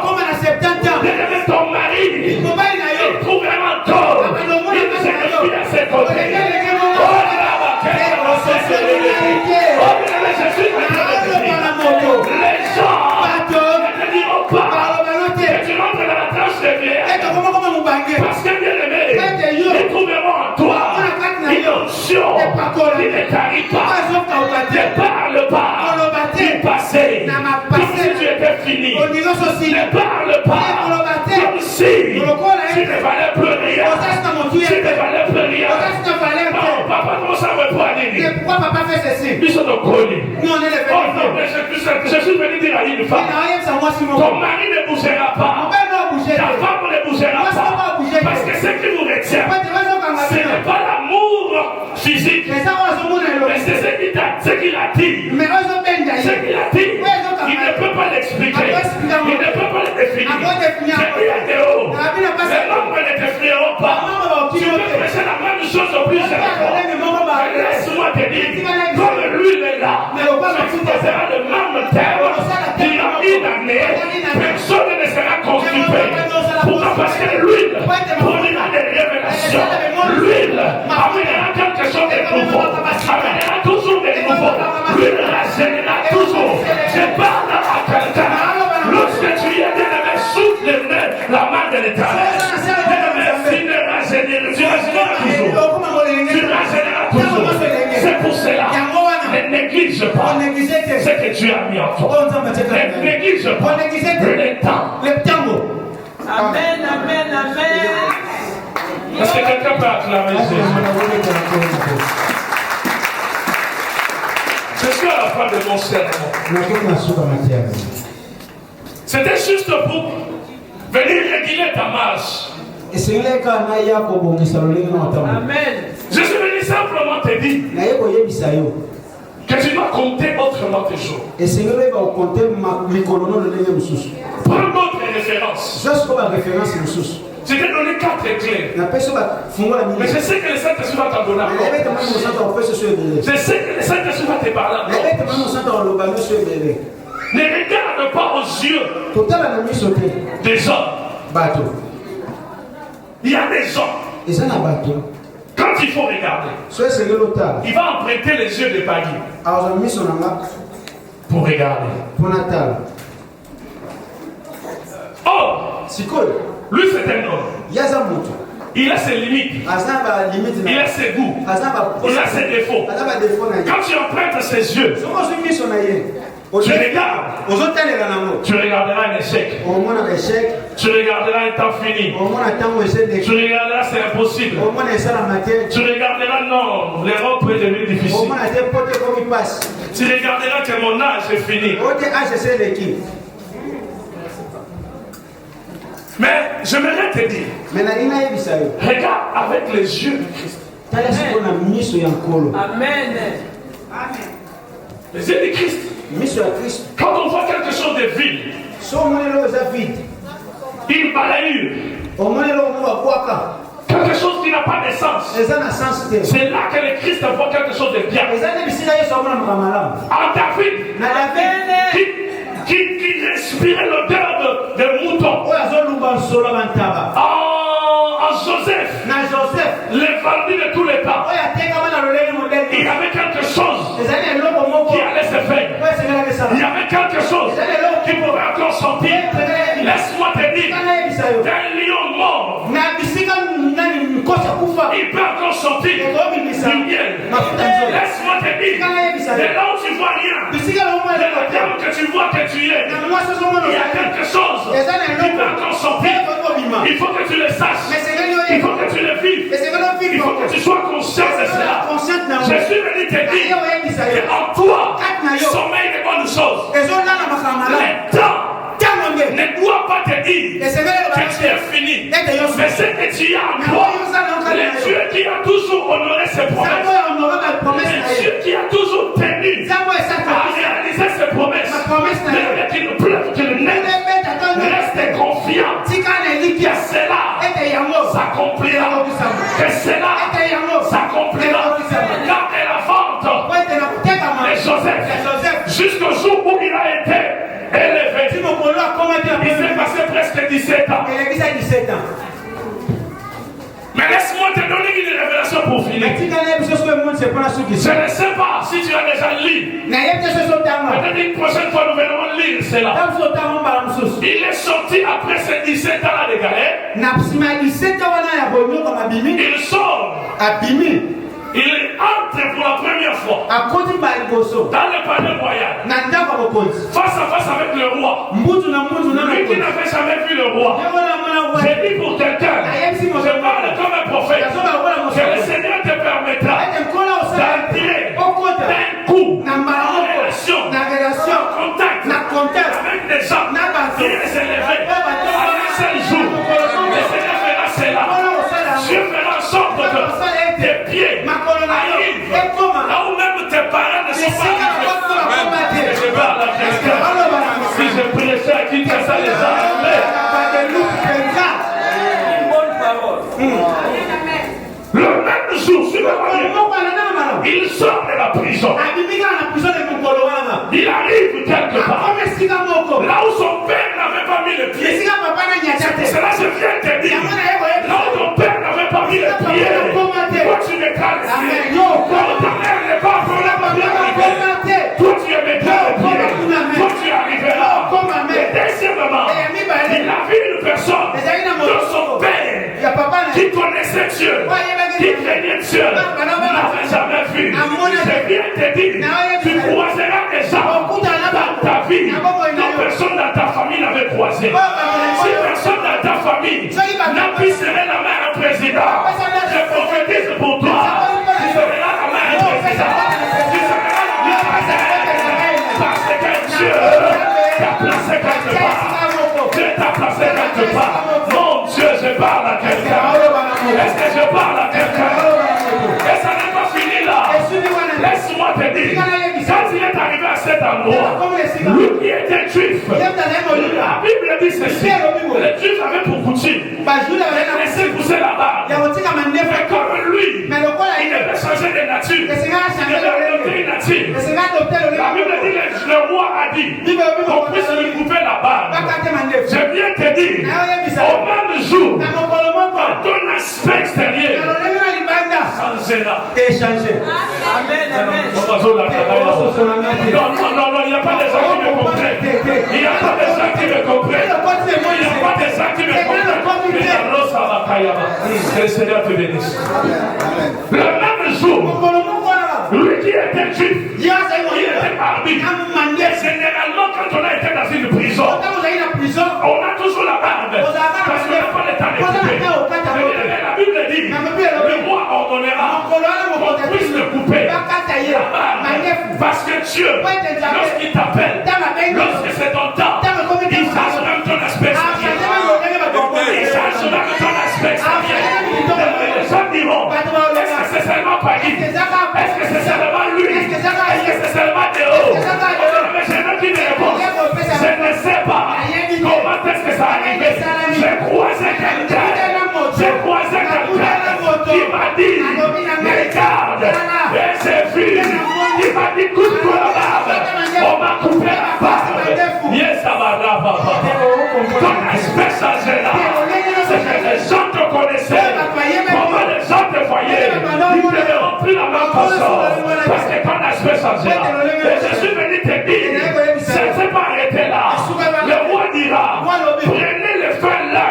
de mettre ton mari, il trouvera tort, il se refuse à ses côtés. Oh là-bas, je suis les gens ne te diront pas que tu rentres dans la tranche de vieillard. Parce que bien aimé, ils trouveront en toi Ne parle pas comme si tu ne valais plus rien. Tu ne valais plus rien. Non, papa, comment ça va pour aller? Pourquoi papa fait ceci? Ils sont de colis. Nous, on est les Oh non, mais je suis venu dire à une femme. Ton mari ne bougera pas. Ta femme ne bougera pas. Parce que ce qui vous retient, ce n'est pas l'amour physique. Mais c'est ce qui l'attire. Ce qui l'attire, il ne peut pas l'expliquer. Il ne peut pas le définir. C'est qui est dehors. Mais l'homme ne définira pas. Tu peux prêcher la même chose au plus important. Laisse-moi te dire, comme lui est là, tu feras le même terme. Durant une année, personne ne sera constipé. Pourquoi? Parce que l'huile produira des révélations. L'huile amènera quelque chose de nouveau. Amènera toujours de nouveau. L'huile rajeunira toujours. Je parle à quelqu'un. Lorsque tu es bien-aimé, souffle la main de l'Éternel. Bien-aimé, tu rajeuniras toujours. Tu rajeuniras toujours. C'est pour cela. Ne néglige pas ce que tu as mis en toi. Ne néglige pas le temps. Amen, amen, amen. Est-ce que quelqu'un peut acclamer Jésus? Je suis à la fin de mon sermon. C'était juste pour venir réguler ta marche. Amen. Je suis venu simplement te dire que tu dois compter autrement tes jours. Prends d'autres références. Je t'ai donné 4 clés. Mais je sais que le Saint-Esprit va t'en donner encore. Je sais que le Saint-Esprit va te parler encore. Ne regarde pas aux yeux des hommes. Il y a des hommes. Quand il faut regarder, il va emprunter les yeux de Pagui pour regarder. Oh, lui c'est un homme. Il a ses limites. Il a ses goûts. Il a ses défauts. Quand tu empruntes ses yeux, tu regardes. Tu regarderas un échec. Tu regarderas un temps fini. Tu regarderas c'est impossible. Tu regarderas non, l'Europe est devenue difficile. Tu regarderas que mon âge est fini. Mais j'aimerais te dire, regarde avec les yeux de Christ. Amen. Les yeux de Christ. Quand on voit quelque chose de vide, une balayure, quelque chose qui n'a pas de sens, c'est là que le Christ voit quelque chose de bien. En David, qui respirait l'odeur de mouton. En Joseph, le vendu de tous les temps, il y avait quelque chose qui allait se faire. Il y avait quelque chose qui pouvait encore sortir. Laisse-moi te dire, d'un lion mort, il peut encore sortir du miel. Laisse-moi te dire, de là où tu vois rien, de la terre que tu vois que tu es, il y a quelque chose qui peut encore sortir. Il faut que tu le saches. Il faut que tu le vives. Il faut que tu sois conscient de cela. Je suis venu te dire qu'en toi, sommeil de bonnes choses. Le temps ne doit pas te dire que tu es fini. Mais ce que tu as en toi, le Dieu qui a toujours honoré ses promesses, le Dieu qui a toujours tenu à réaliser ses promesses, même qu'il pleuve, qu'il neige, reste confiant que cela s'accomplira. Que cela s'accomplira. Regardez la vente de Joseph jusqu'au jour où il a été élevé. Il s'est passé presque 17 ans. Mais laisse-moi te donner une révélation pour finir. Je ne sais pas si tu as déjà lu. Peut-être une prochaine fois nous venons lire cela. Il est sorti après ces 17 ans de galère. Il sort. Il entre pour la première fois dans le palais royal, face à face avec le roi. Lui qui n'avait jamais vu le roi. J'ai dit pour quelqu'un, je parle comme un prophète, que le Seigneur te permettra d'entrer d'un coup en relation, en contact avec des gens bien élevés. À un seul jour, le Seigneur fera cela. Dieu fera en sorte que tes pieds arrivent là où même tes parents ne sont pas arrivés. Je parle à quelqu'un. Si je prêchais à Kinshasa, les armées. Une bonne parole. Le même jour, il sort de la prison. Il arrive quelque part. Là où son père n'avait pas mis le pied. Cela je viens te dire. Là où ton père n'avait pas mis le pied. Toi tu me calmes. Toi ta mère n'est pas pour la bien. Toi tu es mes pieds. Toi tu arriveras. Et deuxièmement, il a vu une personne de son père qui connaissait Dieu, qui craignait Dieu, n'avait jamais vu. Je viens te dire, tu croiseras des gens dans ta vie dont personne dans ta famille n'avait croisé. Si personne dans ta famille n'a pu serrer la main à un président, je prophétise pour toi, tu seras la main à un président. Tu seras la main à un président. Parce que Dieu t'a placé quelque part. Dieu t'a placé quelque part. Mon Dieu, je parle à quelqu'un. Est-ce que je parle à quelqu'un? Et ça n'est pas fini là. Laisse-moi te dire, quand il est arrivé à cet endroit, lui qui était juif, la Bible dit ceci, les juifs avaient pour coutume de laisser pousser la barbe. Mais comme lui, il devait changer de nature, il devait adopter une nature. La Bible dit, le roi a dit qu'on puisse lui couper la barbe. Je viens te dire, au même jour, ton aspect extérieur changera. Amen, amen. Non, il n'y a pas des gens qui me comprennent. Il n'y a pas des gens qui me comprennent. Il n'y a pas des gens qui me comprennent. Que le Seigneur te bénisse. Le même jour, lui qui était juif, il était parmi. Et généralement, quand on a été dans une prison, on a toujours la barbe. Parce qu'on n'a pas le temps de couper. La Bible dit, le roi ordonnera qu'on puisse le couper. La barbe. Parce que Dieu, lorsqu'il t'appelle, lorsque c'est ton temps, il change même ton aspect. Il change même ton aspect. Les gens diront, est-ce que c'est seulement Pagui? Est-ce que c'est seulement lui? Est-ce que c'est seulement Théo? Mais j'ai même qui me répond, je ne sais pas comment est-ce que ça arrive. J'ai croisé quelqu'un qui m'a dit, regarde, et j'ai vu, il m'a dit, coupe-toi la barbe. On m'a coupé la barbe. Yes, ça va là, papa. Ton aspect changera. C'est que les gens te connaissaient. Comment les gens te voyaient, ils ne verront plus la même façon. Parce que ton aspect changera. Et je suis venu te dire, ça ne s'est pas arrêté là. Le roi dira, prenez les feux là,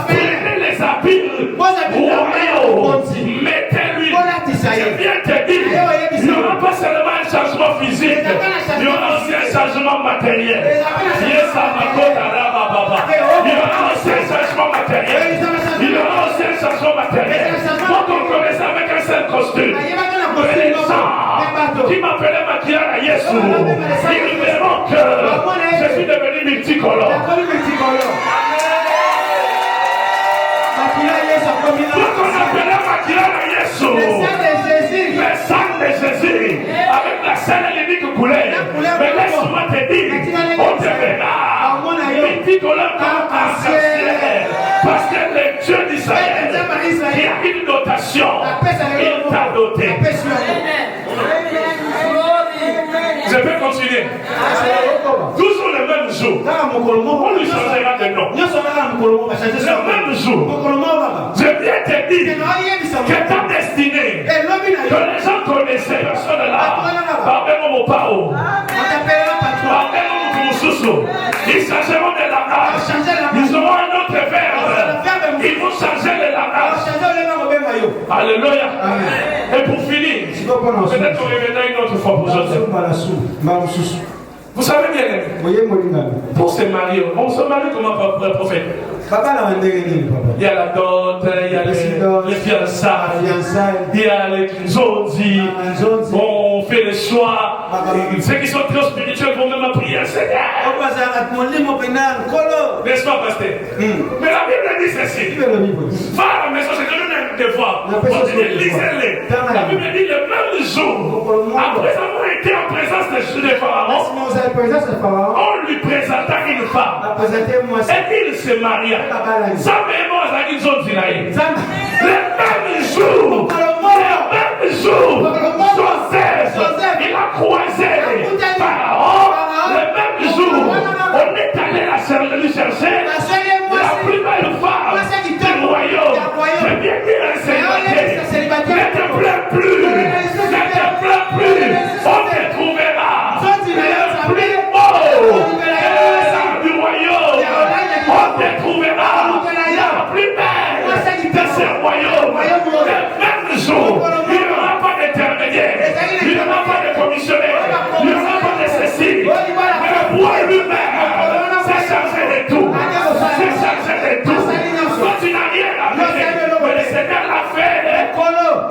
prenez les habits royaux, mettez-lui. Je viens te dire, il n'y aura pas seulement un changement physique, il y aura aussi un changement matériel. Il y aura aussi un changement matériel. Il y aura aussi un changement matériel. Quand on connaissait avec un seul costume, les gens qui m'appelaient Makiara Yesu, ils verront que je suis devenu multicolore. Quand on appelait Makiara Yesu, le sang de Jésus, avec la seule et l'unique couleur. Mais laisse-moi te dire, on te verra multicolore comme arc-en-ciel. Parce que le Dieu d'Israël, qui a une dotation, il t'a doté. Je peux continuer. Toujours le même jour. On lui changera de nom. Le même jour. Je viens te dire que ta destinée, que les gens connaissaient, personne là, mon pao, ils changeront de langage. Ils auront un autre verbe. Ils vont changer le langage. Alléluia. Et pour finir, Peut-être qu'on reviendra une autre fois pour Joseph. Vous savez bien, pour se marier, on se marie comment le prophète? Il y a la dot, il y a les fiançailles, il y a les zodis, on fait les choix. Ceux qui sont très spirituels vont même prier à Seigneur. N'est-ce pas, pasteur? Mais la Bible dit ceci. Va à la maison, c'est donné un devoir. Lisez-les. La Bible dit le même jour, après avoir été en présence des pharaons, on lui présenta une femme. Et il se maria. Ça même moi, ça dit zone Sinaï. Le même jour, Joseph, il a croisé Pharaon. Le même jour, on est allé lui chercher la plus belle femme du royaume. J'ai bien dit un célibataire. Ne te plains plus. On te trouvera. Le plus beau du royaume. On te trouvera. La plus belle de ce royaume. Le même jour, il n'y aura pas d'intermédiaire. Il n'y aura pas de commissionnaire. Il n'y aura pas de ceci. Mais le roi lui-même s'est chargé de tout. Toi, tu n'as rien à faire. Mais le Seigneur l'a fait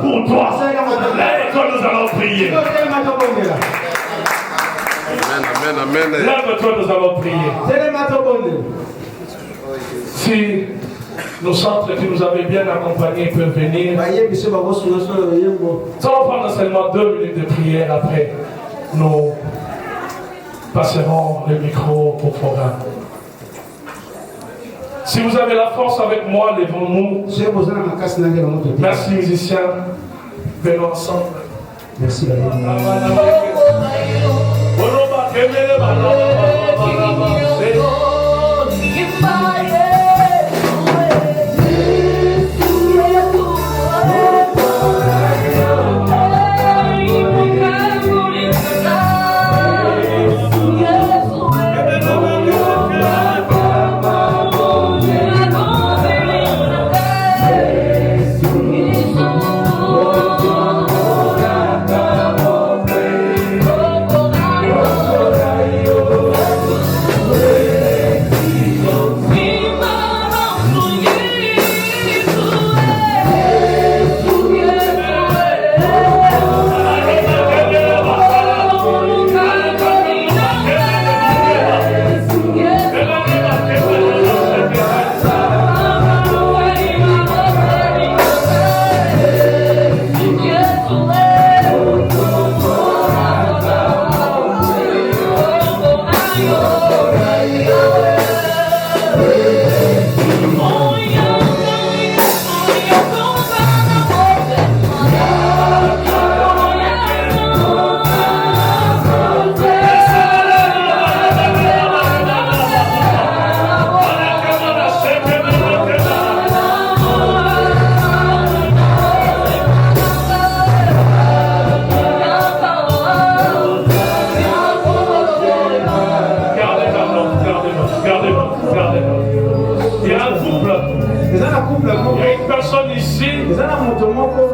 pour toi. Là, nous allons prier. Amen. Là, nous allons prier. Si nos centres qui nous avaient bien accompagnés peuvent venir, ça va prendre seulement 2 minutes de prière. Après, nous passerons le micro au programme. Si vous avez la force avec moi, levons-nous. Merci musiciens. Venons ensemble. Merci.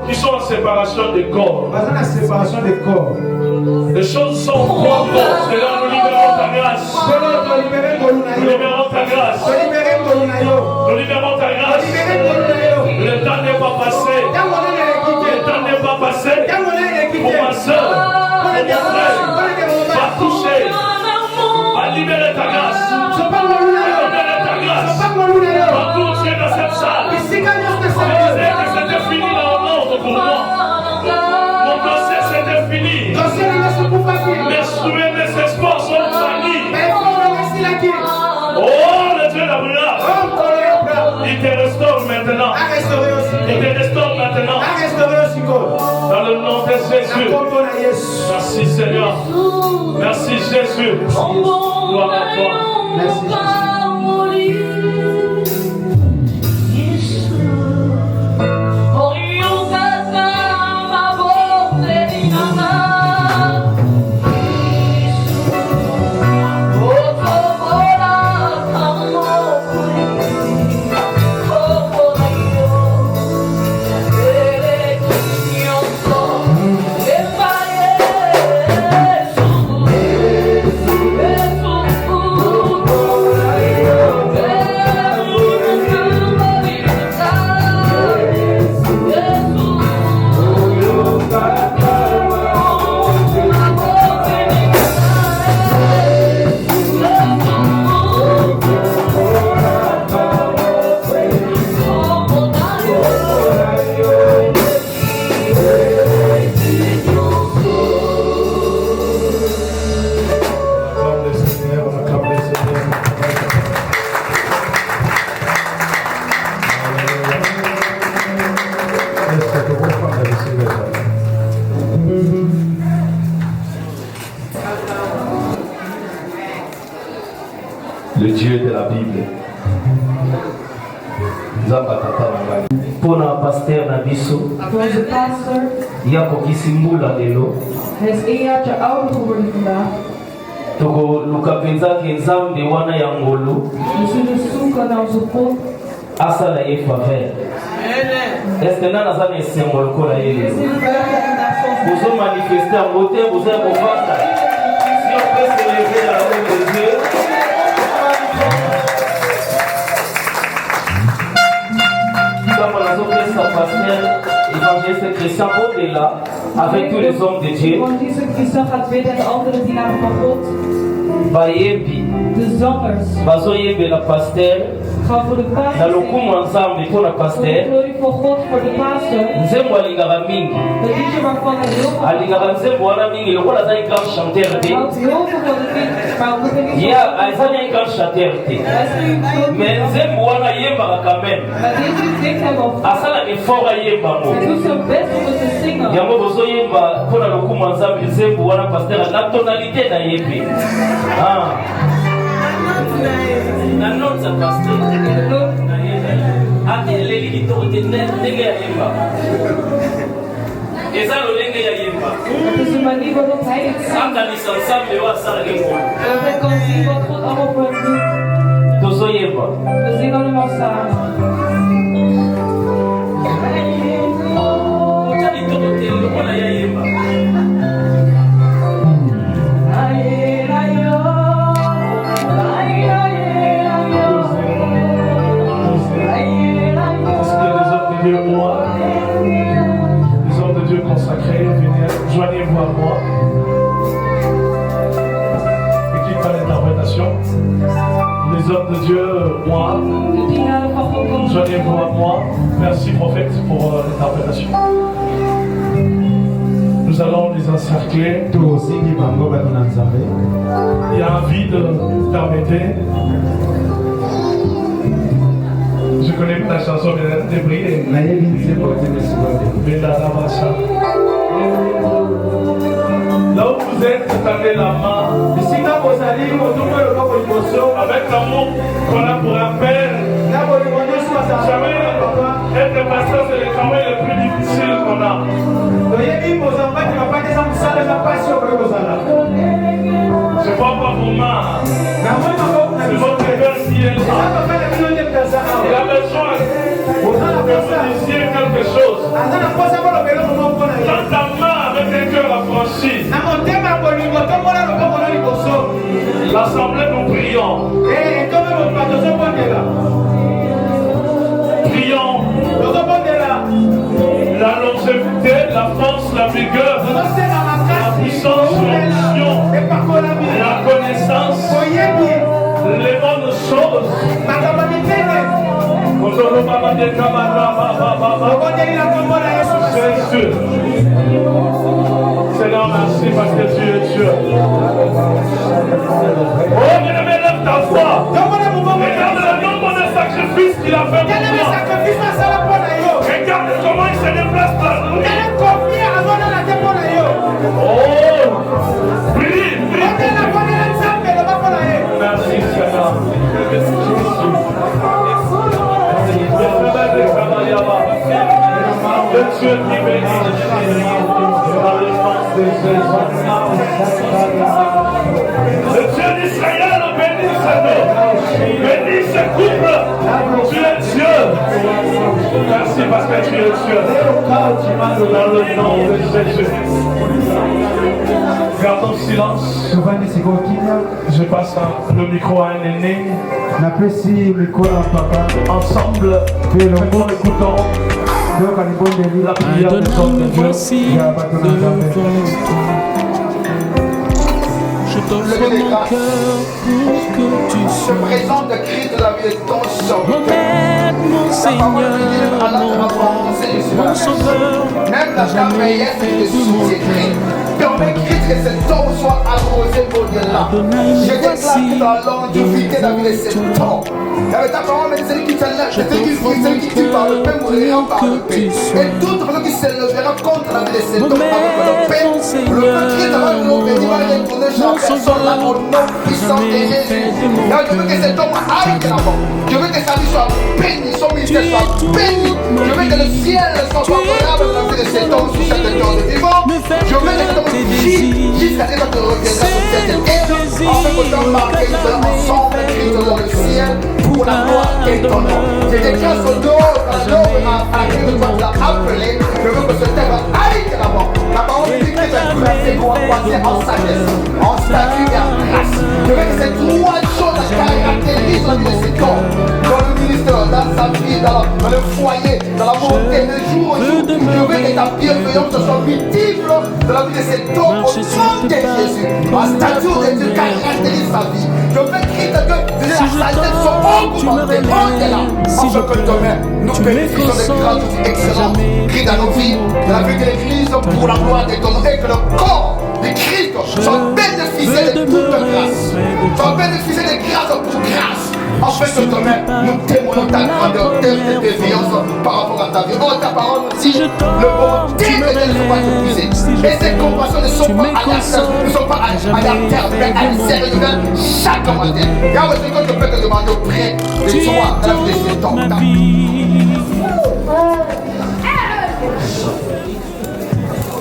Qui sont en séparation des corps. Les choses sont propres. C'est là nous libérons ta grâce. Nous libérons ta grâce. Nous libérons ta grâce. Le temps n'est pas passé. Le temps n'est pas passé. Pour ma soeur, pour mon frère, va toucher. Va libérer ta grâce. Va libérer ta grâce. Va toucher dans cette salle. Je disais que c'était fini dans le monde pour moi. Mon dossier c'était fini. Mes souhaits, mes espoirs sont fanis. Oh, le Dieu d'Abraham. Il te restaure maintenant. Il te restaure maintenant. Dans le nom de Jésus. Merci Seigneur. Merci Jésus. Gloire à toi. Merci Jésus. Yeah. le Dieu de la Bible. Pour le pasteur Nabiso, Zoals de pastor Yako Kisimbula Lelo, hij is 1 jaartje ouder geworden vandaag. Toko Lukapenza Kenzambe Wana Yangolo, We zullen zoeken naar onze God. Asala ye faveur. Est-ce que nous avons un symbole qu'on a eu? Vous avez manifesté en beauté, vous avez confiance. Si on peut se lever dans le nom de Dieu. Comme on a fait sa pasteur, évangéliste Christian Paul est là, avec tous les hommes de Dieu. Evangelist Christian gaat bidden en de andere dienaren van God. Bayembi, De zangers Bazoyembe la pasteur. gaan voor de Na pastor lokumu ensemble pour la voor de pasteur. glorie van God voor de pastor. Nzembo alingaka mingi. Het liedje waarvan hij heel veel Alingaka nzembo wana mingi lokola aza un grand chanteur te. houdt heel veel van het lied, maar omdat hij niet Ya azali un grand chanteur te. hij is nu groot. Mais nzembo wana ayembaka quand même. Maar deze zingt hem op. Asala effort ayembango. Hij doet zijn best om het te zingen. Yango bozoyemba mpona lokumu ensemble nzembo wana pasteur na tonalité na yembe. Ah. Na nota pasteur. Ate leli kitoko te ndenge ya yemba. Eza lolenge ya yemba. Het is de manier waarop hij het zingt. Akanisa ensemble yo asala kengo. Zodat hij kan zien wat God allemaal voor hem doet. Tozoyemba. We zingen allemaal samen. Ota kitoko te lokola ya yemba. Les hommes de Dieu consacrés, venez, joignez-vous à moi. Équipe à l'interprétation. Les hommes de Dieu, moi. De dienaren van God komen. Joignez-vous à moi. Merci prophète pour l'interprétation. Nous allons les encercler. Il y a un vide, permettez. Je connais ta chanson, mais débris. Là où vous êtes, tendez la main. Avec l'amour qu'on a pour un père. Jamais être pasteur, c'est le travail le plus difficile qu'on a. C'est pas vos mains. C'est votre père qui est là. Il a besoin que vous disiez quelque chose. Dans ta main avec un cœur affranchi. L'assemblée, nous prions. Prions la longévité, la force, la vigueur, la puissance, l'onction, la connaissance, les bonnes choses. Jésus. Seigneur, merci parce que tu es Dieu. Oh, bien-aimé, lève ta foi. Regarde le nombre de sacrifices qu'il a fait pour toi. Regarde comment il se déplace par nous. Oh, prie. Merci, Seigneur. Le Dieu qui bénit. Le Dieu d'Israël bénit cet homme. Bénit ce couple. Tu es Dieu. Merci parce que tu es Dieu. Dans le nom de Jésus. Gardons silence. Je passe le micro à un aîné. Ensemble, nous écoutons la prière des hommes de Dieu. Je t'offre mon cœur pour que tu sois. Je présente le Christ de la vie de ton sauveur. Remette mon Seigneur, mon roi, mon sauveur, même la femme meilleure qui te soutiendrait. Permets que cet homme soit arrosé au-delà. Je déclare que dans la longévité de la vie de cet homme, il y avait ta parole, mais celui qui s'élève, celui qui tue par le pain mourra par le pain. Et toute personne qui s'élèvera contre la vie de cet homme avec le pain, le pain qui est devant nous, il va retourner chaque personne là au nom puissant de Jésus. Je veux que cet homme aille de l'avant. Je veux que sa vie soit bénie, son ministère soit béni. Je veux que le ciel soit favorable à la vie de cet homme sur cette terre de vivant. Je veux que cet homme vive jusqu'à ce que tu reviendras sur cette terre. Afin que ton marqué ensemble, Christ dans le ciel, pour la gloire et ton nom. Je déclare son nom, quand l'homme a cru que toi tu l'as appelé. Je veux que ce terre aille de l'avant. La parole dit que tu as placé pour croiser en sagesse, en statut et en grâce. Je veux que ces trois choses caractérisent la vie de cet homme. Dans le ministère, dans sa vie, dans le foyer, dans la volonté de jour au jour. Je veux que ta bienveillance soit multiple dans la vie de cet homme au nom de Jésus. Un statut de Dieu caractérise sa vie. Je veux que la sagesse soit augmentée, là, afin que demain nous bénéficions de grâces excellentes. Crie dans nos vies, dans la vie de l'Église, pour la gloire de ton nom, et que le corps de Christ soit bénéficié de toute grâce. Soit bénéficié de grâce pour grâce. Afin que demain, nous témoignons ta grandeur, ta déviance par rapport à ta vie. Oh, ta parole nous dit, le bon titre ne sont pas épuisés. Et ces compassions ne sont pas à la seule, ne sont pas à la terre, mais à l'extérieur chaque matin. Yahweh, c'est que je peux te demander auprès de toi, dans la vie de cet homme.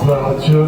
Gloire à Dieu.